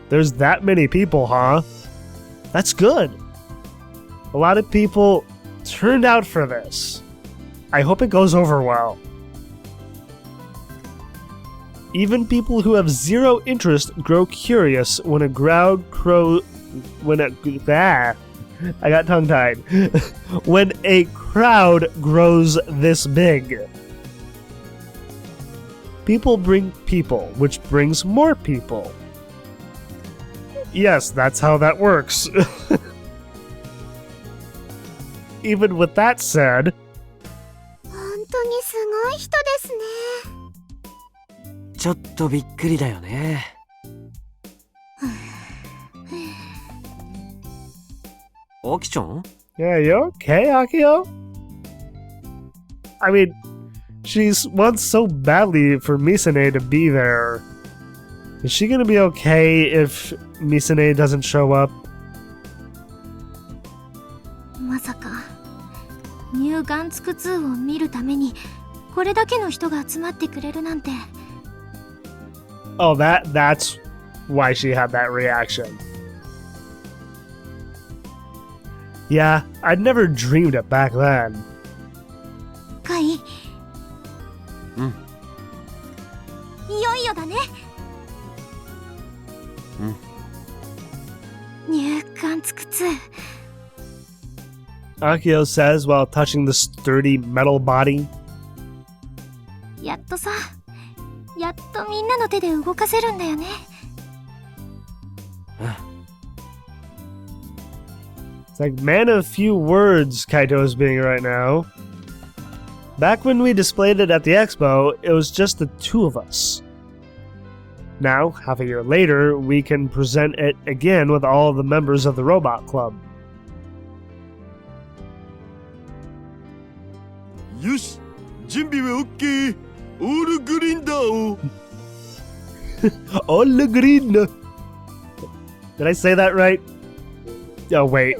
There's that many people, huh? That's good. A lot of people turned out for this. I hope it goes over well. Even people who have zero interest grow curious when a crowd I got tongue-tied. When a crowd grows this big. People bring people, which brings more people. Yes, that's how that works. Even with that said, 本当にすごい人ですね。ちょっとびっくりだよね。アキちゃん? yeah, you okay, Akio? I mean, she wants so badly for Misane to be there. Is she gonna be okay if Misane doesn't show up? まさかニューガンツク2を見るためにこれだけの人が集まってくれるなんて。 Oh, that's why she had that reaction. Yeah, I'd never dreamed it back then. カイ。うん。いよいよだね。うん。ニューガンツク2。Akio says while touching the sturdy metal body. やっとさ、やっとみんなの手で動かせるんだよね。It's like man of few words Kaito is being right now. Back when we displayed it at the expo, it was just the two of us. Now, half a year later, we can present it again with all of the members of the Robot Club. よし、準備は OK。オールグリーンだお。All green. Did I say that right? Oh, wait.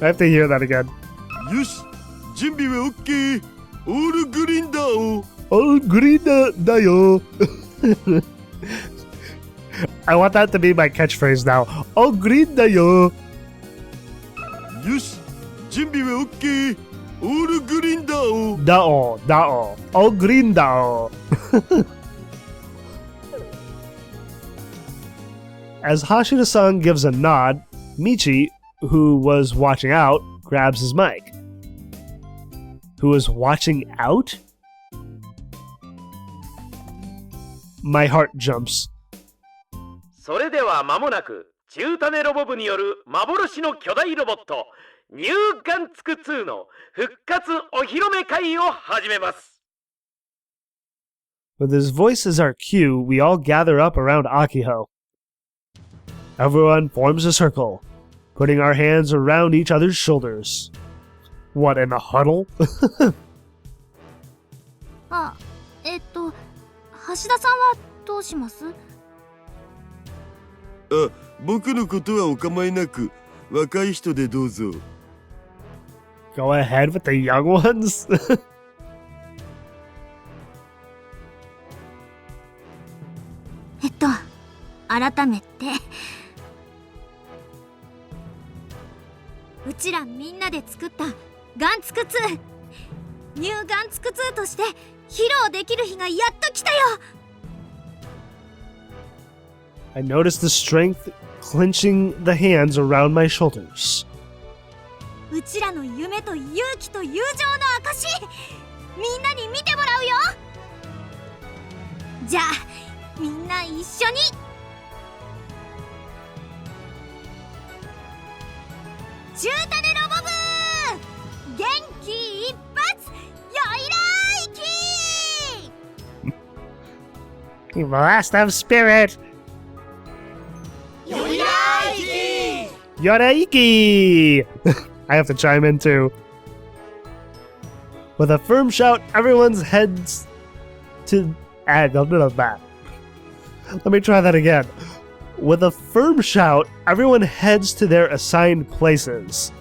I have to hear that again. よし、準備は OK。オールグリーンだお。All green da yo. I want that to be my catchphrase now. All green da yo. よし、準備は OK。オールグリーンだお。Dao. All green dao. As Hashida-san gives a nod, Michi, who was watching out, grabs his mic. Who was watching out? My heart jumps. それでは間もなく中種ロボ部による幻の巨大ロボットニューガンツク2の復活お披露目会を始めます。 With his voice as our cue, we all gather up around Akiho. Everyone forms a circle, putting our hands around each other's shoulders. What, in a huddle? あ、橋田さんはどうします？あ、僕のことはお構いなく、若い人でどうぞ。Go ahead with the young ones? 改めてうちらみんなで作ったガンツク2ニューガンツク2として披露できる日がやっと来たよ。 I noticed the strength clenching the hands around my shoulders. うちらの夢と勇気と友情の証、みんなに見てもらうよ。じゃあみんな一緒に中種ロボ部元気一発よいらーいき Blast of spirit! よいらーいき Yoraiki! I have to chime in too. With a firm shout, everyone's heads to... Let me try that again. With a firm shout, everyone heads to their assigned places.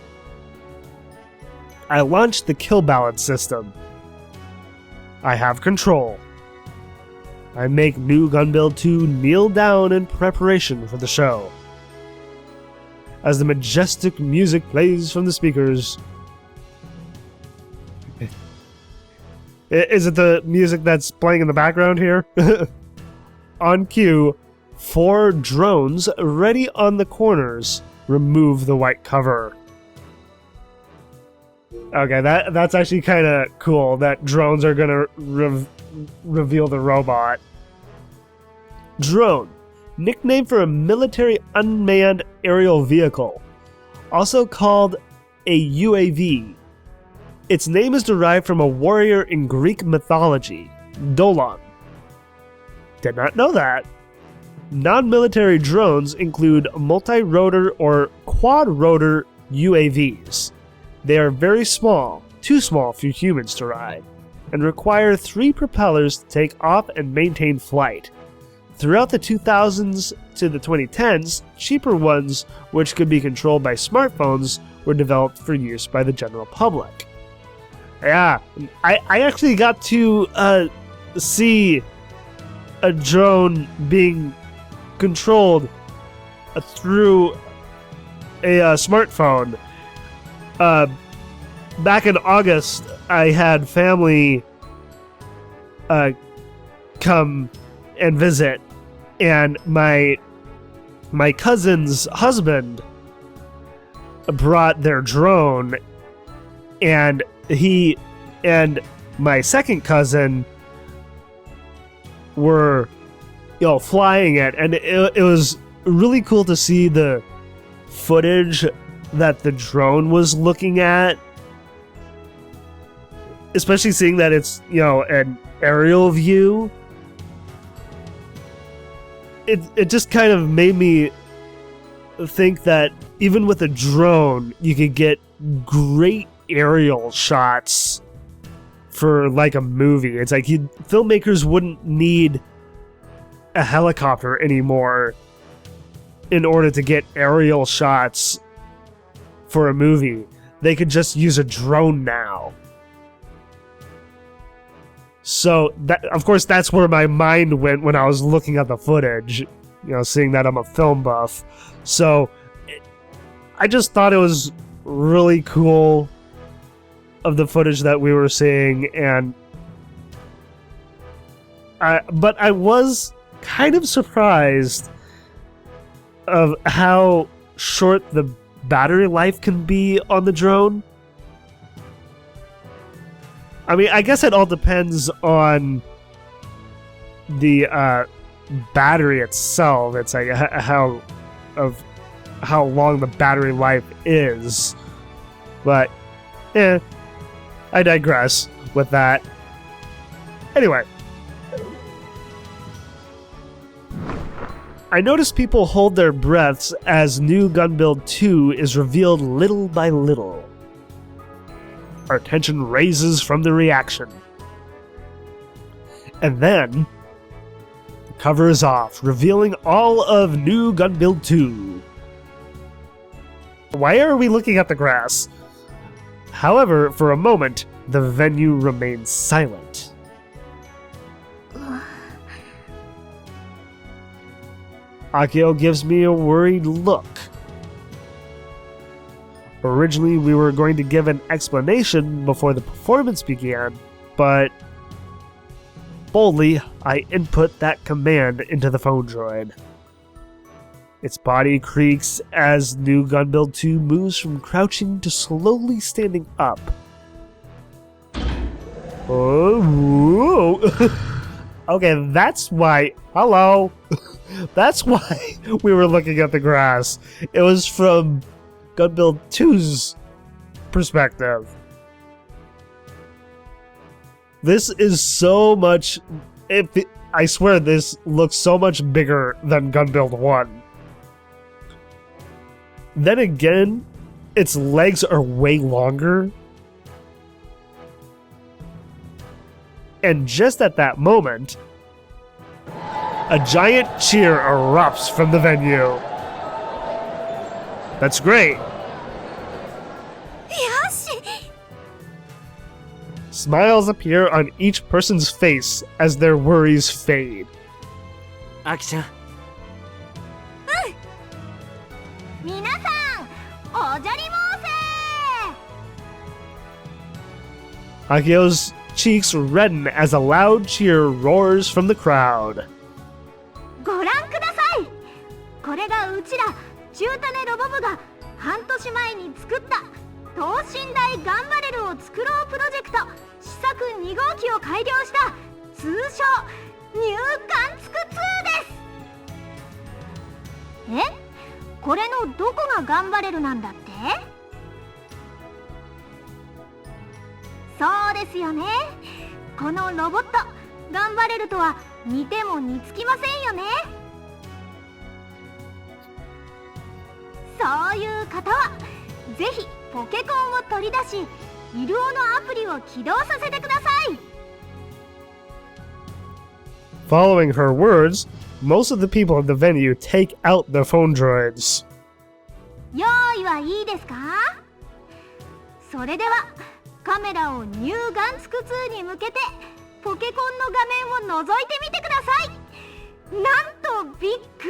I launch the kill balance system. I have control. I make new Gunbuild 2 kneel down in preparation for the show. As the majestic music plays from the speakers. Is it the music that's playing in the background here? On cue, 4 drones ready on the corners remove the white cover. Okay, that's actually kind of cool that drones are gonna reveal the robot. Drone, nickname for a military unmanned aerial vehicle, also called a UAV. Its name is derived from a warrior in Greek mythology, Dolon. Did not know that. Non-military drones include multi-rotor or quad-rotor UAVs. They are very small, too small for humans to ride, and require 3 propellers to take off and maintain flight. Throughout the 2000s to the 2010s, cheaper ones, which could be controlled by smartphones, were developed for use by the general public. Yeah, I actually got to see a drone being controlled through a smartphone. Back in August, I had family come and visit, and my cousin's husband brought their drone, and he and my second cousin were, flying it, and it was really cool to see the footage that the drone was looking at, especially seeing that it's, an aerial view. It just kind of made me think that even with a drone, you could get great aerial shots for like a movie. It's like filmmakers wouldn't need a helicopter anymore in order to get aerial shots for a movie. They could just use a drone now. So that, of course, that's where my mind went when I was looking at the footage, seeing that I'm a film buff. So I just thought it was really cool of the footage that we were seeing, and but I was kind of surprised of how short the battery life can be on the drone. I mean, I guess it all depends on the battery itself. It's like how long the battery life is. But, I digress with that. Anyway. I notice people hold their breaths as new Gunbuild 2 is revealed little by little. Our tension raises from the reaction. And then, the cover is off, revealing all of new Gunbuild 2. Why are we looking at the grass? However, for a moment, the venue remains silent. Akio gives me a worried look. Originally, we were going to give an explanation before the performance began, but boldly, I input that command into the phone droid. Its body creaks as new Gunbuild 2 moves from crouching to slowly standing up. Oh, okay, that's why. Hello. That's why we were looking at the grass. It was from Gunbuild 2's perspective. This is so much... I swear this looks so much bigger than Gunbuild 1. Then again, its legs are way longer. And just at that moment, a giant cheer erupts from the venue. That's great. よし Smiles appear on each person's face as their worries fade. アキちゃん、皆さんおじゃり申 Akio's cheeks redden as a loud cheer roars from the crowd. ご覧ください。これがうちら中種ロボ部が半年前に作った等身大ガンバレルを作ろうプロジェクト試作2号機を改良した通称ニューガンツク2です。これのどこがガンバレルなんだって？そうですよね。このロボットガンバレルとは似ても似つきませんよね。そういう方はぜひポケコンを取り出しイルオのアプリを起動させてください。 Following her words, most of the people in the venue take out their phone droids. 用意はいいですか？それではカメラをニューガンツク2に向けてポケコンの画面を覗いてみてください。なんとびっく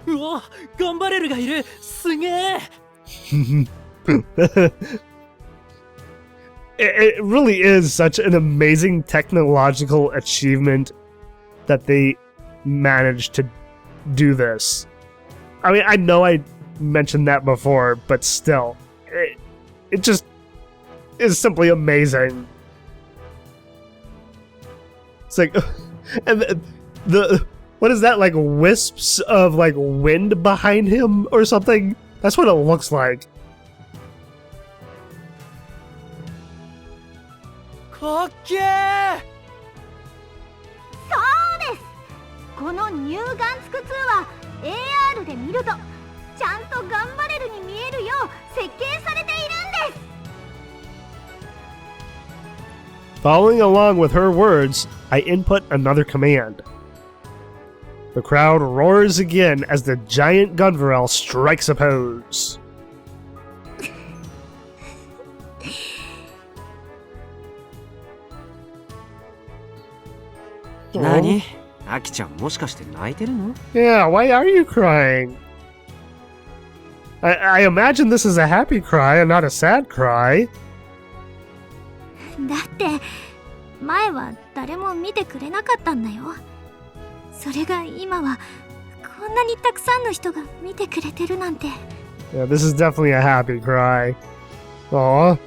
り。うわ、ガンバレルがいる。すげえ。It really is such an amazing technological achievement that they managed to do this. I mean, I know I mentioned that before, but still, it just is simply amazing. It's like, and the what is that, like wisps of like wind behind him or something? That's what it looks like. かっけー。そうです。このニューガンツク2は AR で見るとちゃんとガンバレルに見えるよう設計されているんです。 Following along with her words, I input another command. The crowd roars again as the giant Gunvarel strikes a pose. 何？アキちゃんもしかして泣いてるの？ Yeah, why are you crying? I imagine this is a happy cry and not a sad cry. だって前は誰も見てくれなかったんだよ。それが今はこんなにたくさんの人が見てくれてるなんて。 Yeah, this is definitely a happy cry. Aw.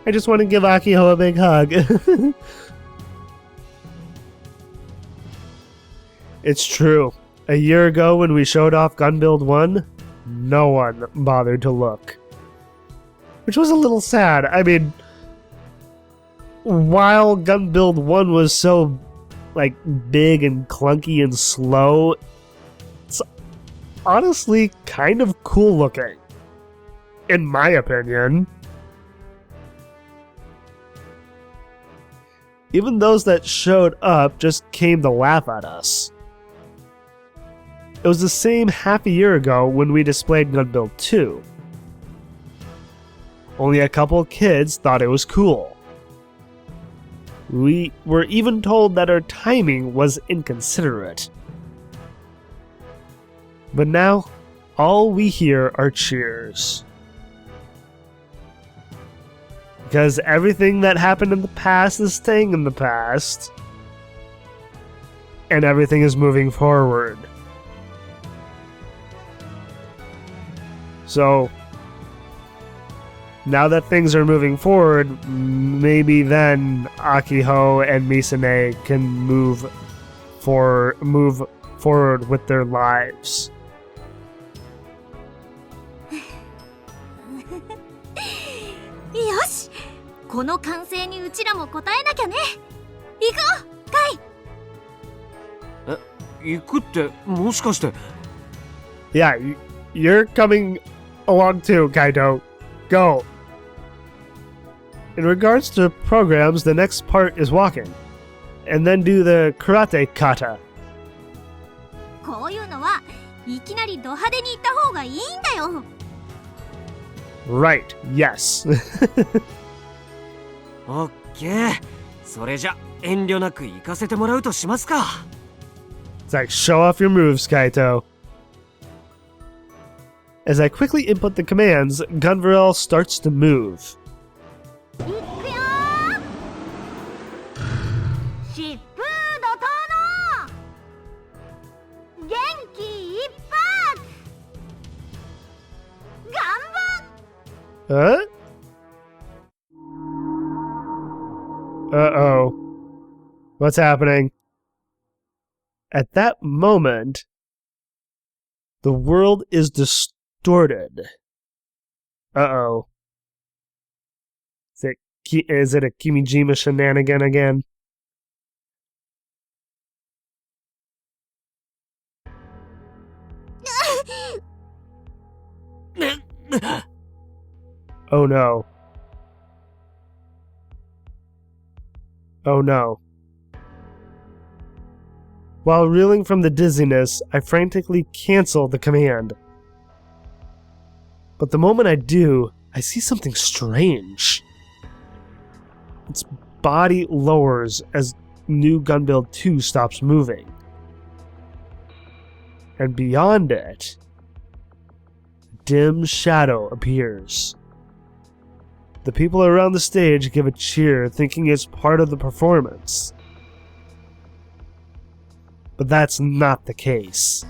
I just want to give Akiho a big hug. It's true. A year ago when we showed off Gunbuild 1, no one bothered to look. Which was a little sad. I mean, while Gunbuild 1 was so, like, big and clunky and slow, it's honestly kind of cool looking. In my opinion. Even those that showed up just came to laugh at us. It was the same half a year ago when we displayed Gunbuild 2. Only a couple kids thought it was cool. We were even told that our timing was inconsiderate. But now, all we hear are cheers. Because everything that happened in the past is staying in the past. And everything is moving forward. So, now that things are moving forward, maybe then Akiho and Misane can move forward with their lives. よし、この歓声にうちらも応えなきゃね。行こう、カイ。行くってもしかして？ Yeah, you're coming along too, Kaido. Go. In regards to programs, the next part is walking. And then do the karate kata. こういうのはいきなりド派手に行った方がいいんだよ。Right, yes. オッケー。それじゃ遠慮なく行かせてもらうとしますか。It's like, show off your moves, Kaito. As I quickly input the commands, Gunvarel starts to move. いくよー。疾風怒涛の元気いっぱい頑張っ Huh? Uh-oh. What's happening? At that moment, the world is distorted. Uh-oh. Is it a Kimijima shenanigan again? Oh no. Oh no. While reeling from the dizziness, I frantically cancel the command. But the moment I do, I see something strange. Its body lowers as new Gunbuild 2 stops moving. And beyond it, a dim shadow appears. The people around the stage give a cheer, thinking it's part of the performance. But that's not the case.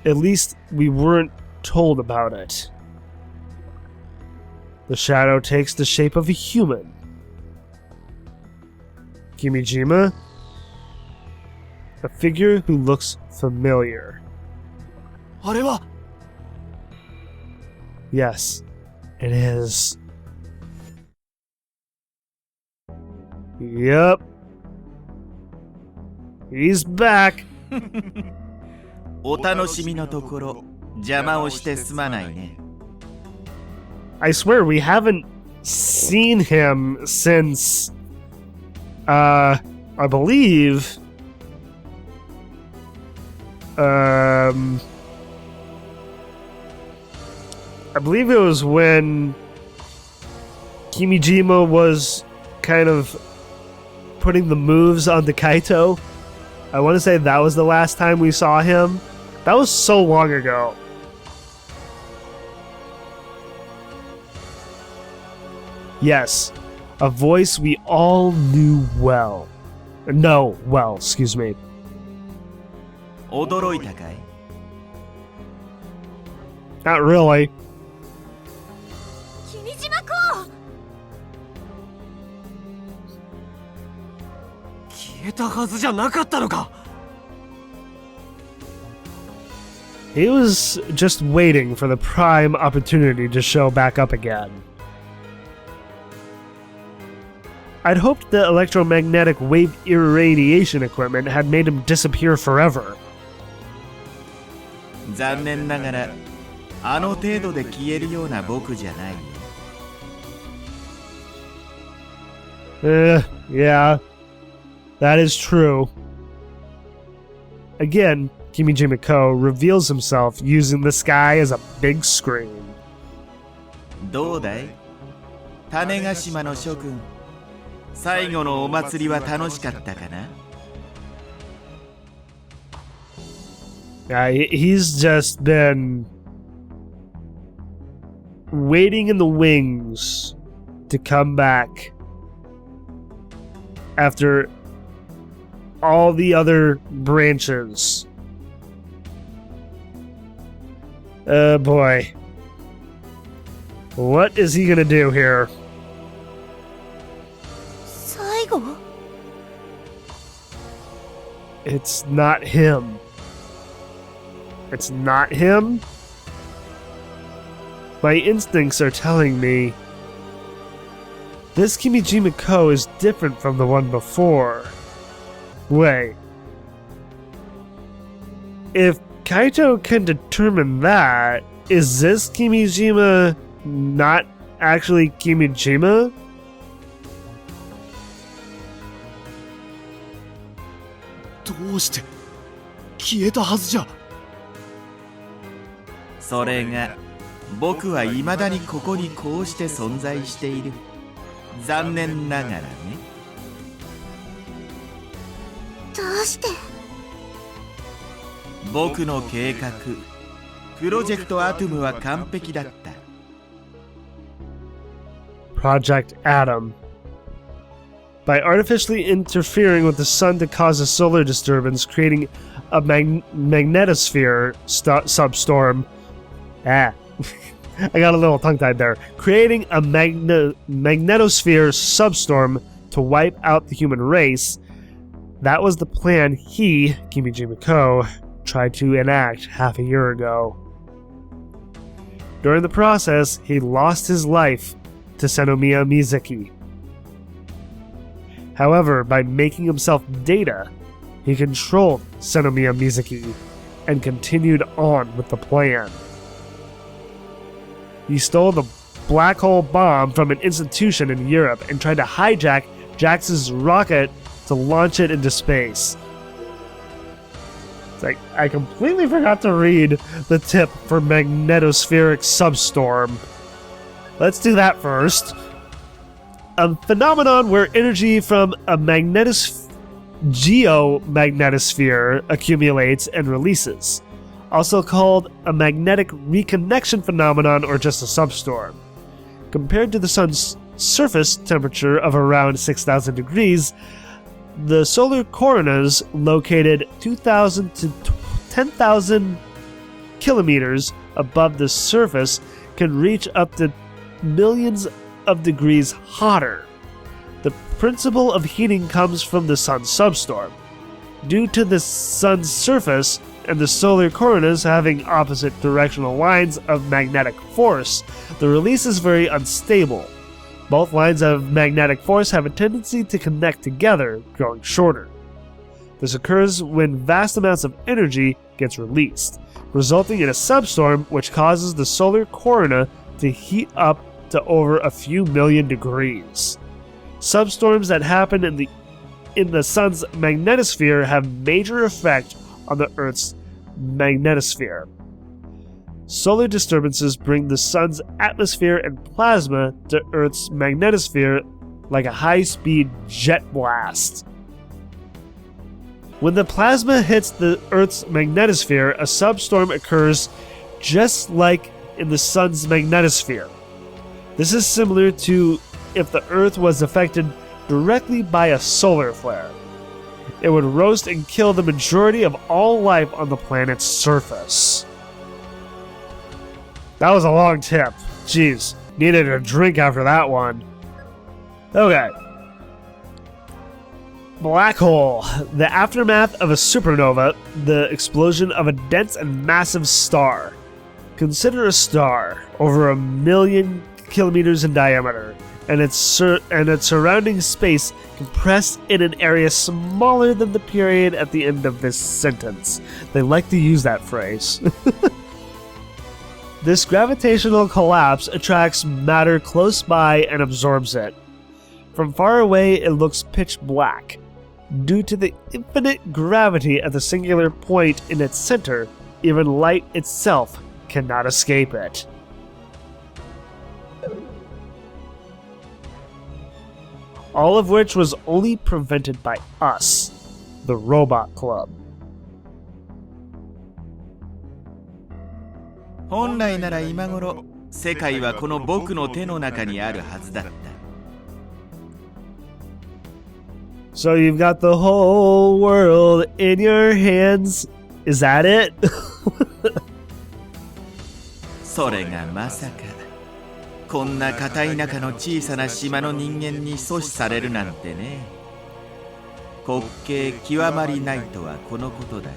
At least we weren't told about it. The shadow takes the shape of a human. Kimijima? A figure who looks familiar. あれは Yes, it is. Yup. He's back. お楽しみのところ邪魔をしてすまないね。 I swear we haven't seen him since I believe I believe it was when Kimijima was kind of putting the moves onto Kaito. I want to say that was the last time we saw him. That was so long ago. Yes, a voice we all knew well. No, well, excuse me. 驚いたかい？ Not really. 君島公消えたはずじゃなかったのか。 He was just waiting for the prime opportunity to show back up again. I'd hoped the electromagnetic wave irradiation equipment had made him disappear forever. 残念ながらあの程度で消えるような僕じゃないよ。 Yeah, that is true. Again, Kimijima Ko reveals himself using the sky as a big screen. どうだい？種子島の諸君、最後のお祭りは楽しかったかな？ He's just been waiting in the wings to come back after all the other branches. Oh boy. What is he gonna do here? 最後 It's not him. It's not him? My instincts are telling me this Kimijima Ko is different from the one before. Wait. If Kaito can determine that, is this Kimijima not actually Kimijima? どうして消えたはずじゃ。それが僕は未だにここにこうして存在している。残念ながらね。どうして？僕の計画、プロジェクトアトムは完璧だった。Project Atom. By artificially interfering with the sun to cause a solar disturbance, creating a magnetosphere substorm. I got a little tongue-tied there. Creating a magnetosphere substorm to wipe out the human race. That was the plan he, Kimijima, tried to enact half a year ago. During the process, he lost his life to Senomiya Mizuki. However, by making himself Data, he controlled Senomiya Mizuki and continued on with the plan. He stole the black hole bomb from an institution in Europe and tried to hijack Jax's rocket to launch it into space. It's like, I completely forgot to read the tip for magnetospheric substorm. Let's do that first. A phenomenon where energy from a geomagnetosphere accumulates and releases, also called a magnetic reconnection phenomenon or just a substorm. Compared to the sun's surface temperature of around 6,000 degrees, the solar coronas located 2,000 to 10,000 kilometers above the surface can reach up to millions of degrees hotter. The principle of heating comes from the sun's substorm. Due to the sun's surface and the solar coronas having opposite directional lines of magnetic force, the release is very unstable. Both lines of magnetic force have a tendency to connect together, growing shorter. This occurs when vast amounts of energy gets released, resulting in a substorm which causes the solar corona to heat up to over a few million degrees. Substorms that happen in the sun's magnetosphere have major effect on the Earth's magnetosphere. Solar disturbances bring the sun's atmosphere and plasma to Earth's magnetosphere like a high-speed jet blast. When the plasma hits the Earth's magnetosphere, a substorm occurs just like in the sun's magnetosphere. This is similar to if the Earth was affected directly by a solar flare. It would roast and kill the majority of all life on the planet's surface. That was a long tip. Jeez, needed a drink after that one. Okay. Black hole. The aftermath of a supernova, the explosion of a dense and massive star. Consider a star over 1 million kilometers in diameter, and its surrounding space compressed in an area smaller than the period at the end of this sentence. They like to use that phrase. This gravitational collapse attracts matter close by and absorbs it. From far away, it looks pitch black. Due to the infinite gravity at the singular point in its center, even light itself cannot escape it. All of which was only prevented by us, the Robot Club. 本来なら今頃、世界はこの僕の手の中にあるはずだった。So you've got the whole world in your hands. Is that it? それがまさか、こんな片田舎の小さな島の人間に阻止されるなんてね。滑稽極まりないとはこのことだよ。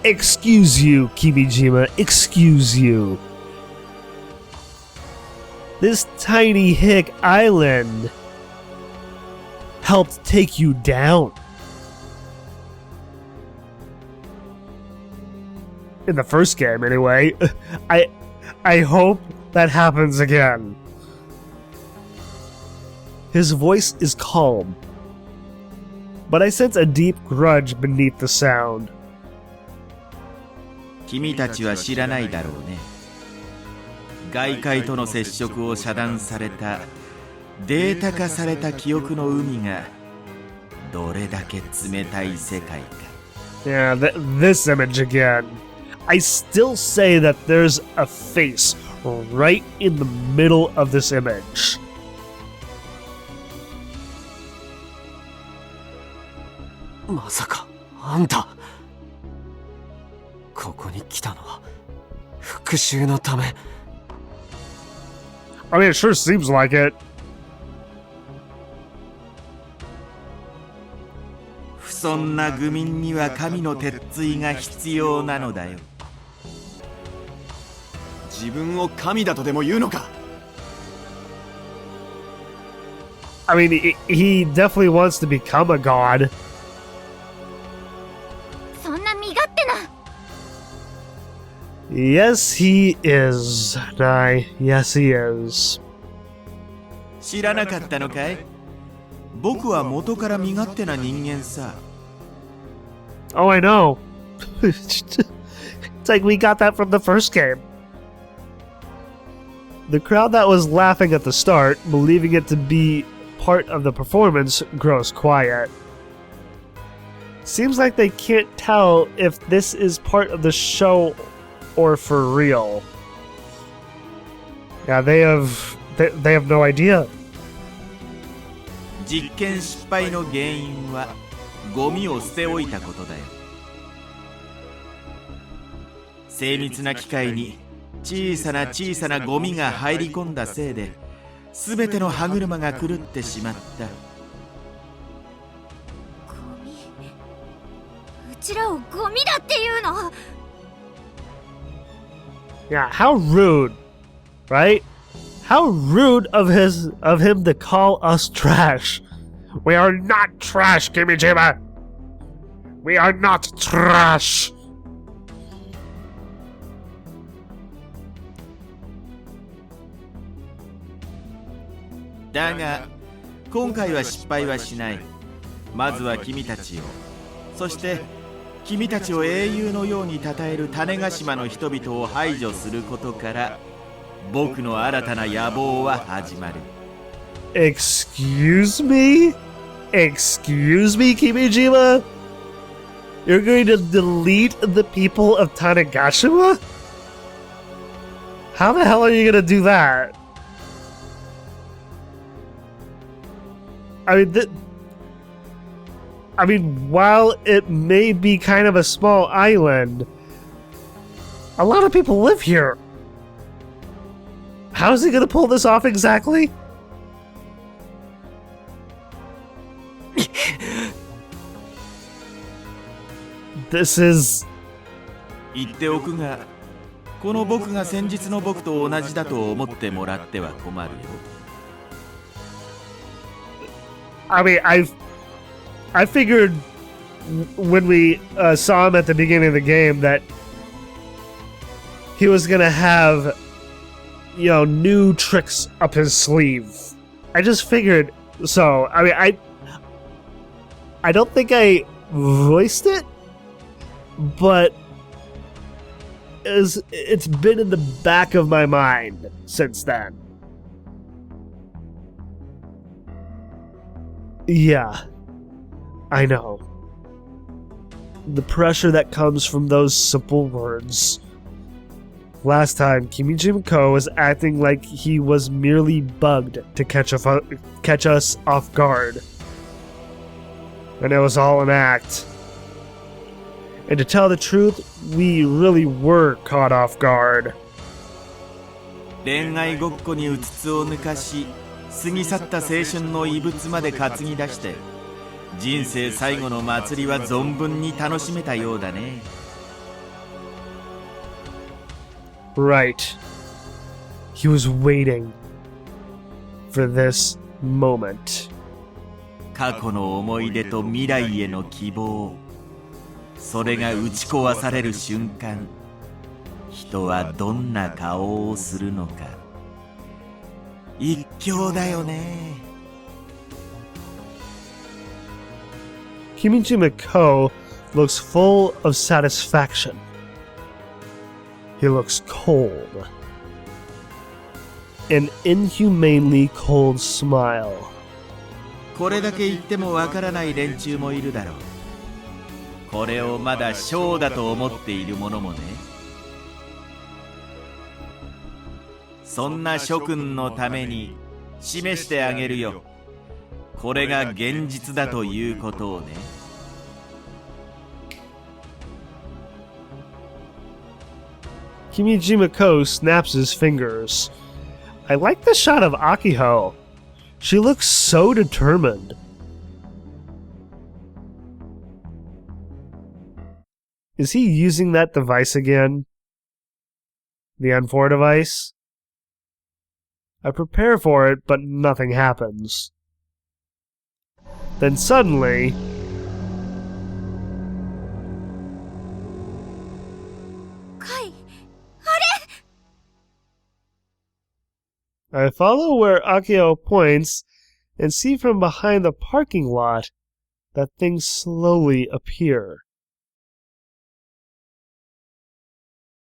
Excuse you, Kimijima. Excuse you. This tiny hick island helped take you down. In the first game, anyway. I hope that happens again. His voice is calm, but I sense a deep grudge beneath the sound. 君たちは知らないだろうね。外界との接触を遮断されたデータ化された記憶の海がどれだけ冷たい世界か。 Yeah, this image again. I still say that there's a face right in the middle of this image. まさかあんたここに来たのは復讐のため。 I mean, it sure seems like it. 不遜な愚民には神の鉄槌が必要なのだよ。自分を神だとでも言うのか。 I mean, he definitely wants to become a god. そんな身勝手な。 Yes, he is. Nae. Yes, he is. 知らなかったのかい？僕は元から身勝手な人間さ。 Oh, I know. It's like we got that from the first game. The crowd that was laughing at the start, believing it to be part of the performance, grows quiet. Seems like they can't tell if this is part of the show or for real. Yeah, they have no idea. 実験失敗の原因はゴミを捨て置いたことだよ。精密な機械に小さなゴミが入り込んだせいで全ての歯車が狂ってしまった。ゴミ。うちらをゴミだっていうの。 Yeah, how rude, right? How rude of him to call us trash. We are not trash, Kimijima. We are not trash. だが今回は失敗はしない。まずは君たちを、そして君たちを英雄のように称える種子島の人々を排除することから僕の新たな野望は始まる。 Excuse me? Excuse me, Kimijima? You're going to delete the people of Tanegashima? How the hell are you going to do that? I mean, while it may be kind of a small island, a lot of people live here. How is he going to pull this off exactly? This is... 言っておくが、この僕が先日の僕と同じだと思ってもらっては困るよ。I mean, I figured when we saw him at the beginning of the game that he was gonna have, you know, new tricks up his sleeve. I just figured so. I mean, I don't think I voiced it, but it's been in the back of my mind since then. Yeah, I know. The pressure that comes from those simple words. Last time, Kimijima was acting like he was merely bugged to catch us off guard. And it was all an act. And to tell the truth, we really were caught off guard. 恋愛ごっこにうつつを抜かし、過ぎ去った青春の遺物まで担ぎ出して、人生最後の祭りは存分に楽しめたようだね。Right. He was waiting for this moment. 過去の思い出と未来への希望、それが打ち壊される瞬間、人はどんな顔をするのか。一興だよね。Kimijima Ko looks full of satisfaction. He looks cold. an inhumanely cold smile. これだけ言ってもわからない連中もいるだろう。これをまだショーだと思っている者もね。そんな諸君のために示してあげるよ。これが現実だということをね。Kimijima-ko snaps his fingers. I like the shot of Akiho. She looks so determined. Is he using that device again? The N4 device? I prepare for it, but nothing happens. Then suddenly... I follow where Akio points and see from behind the parking lot that things slowly appear.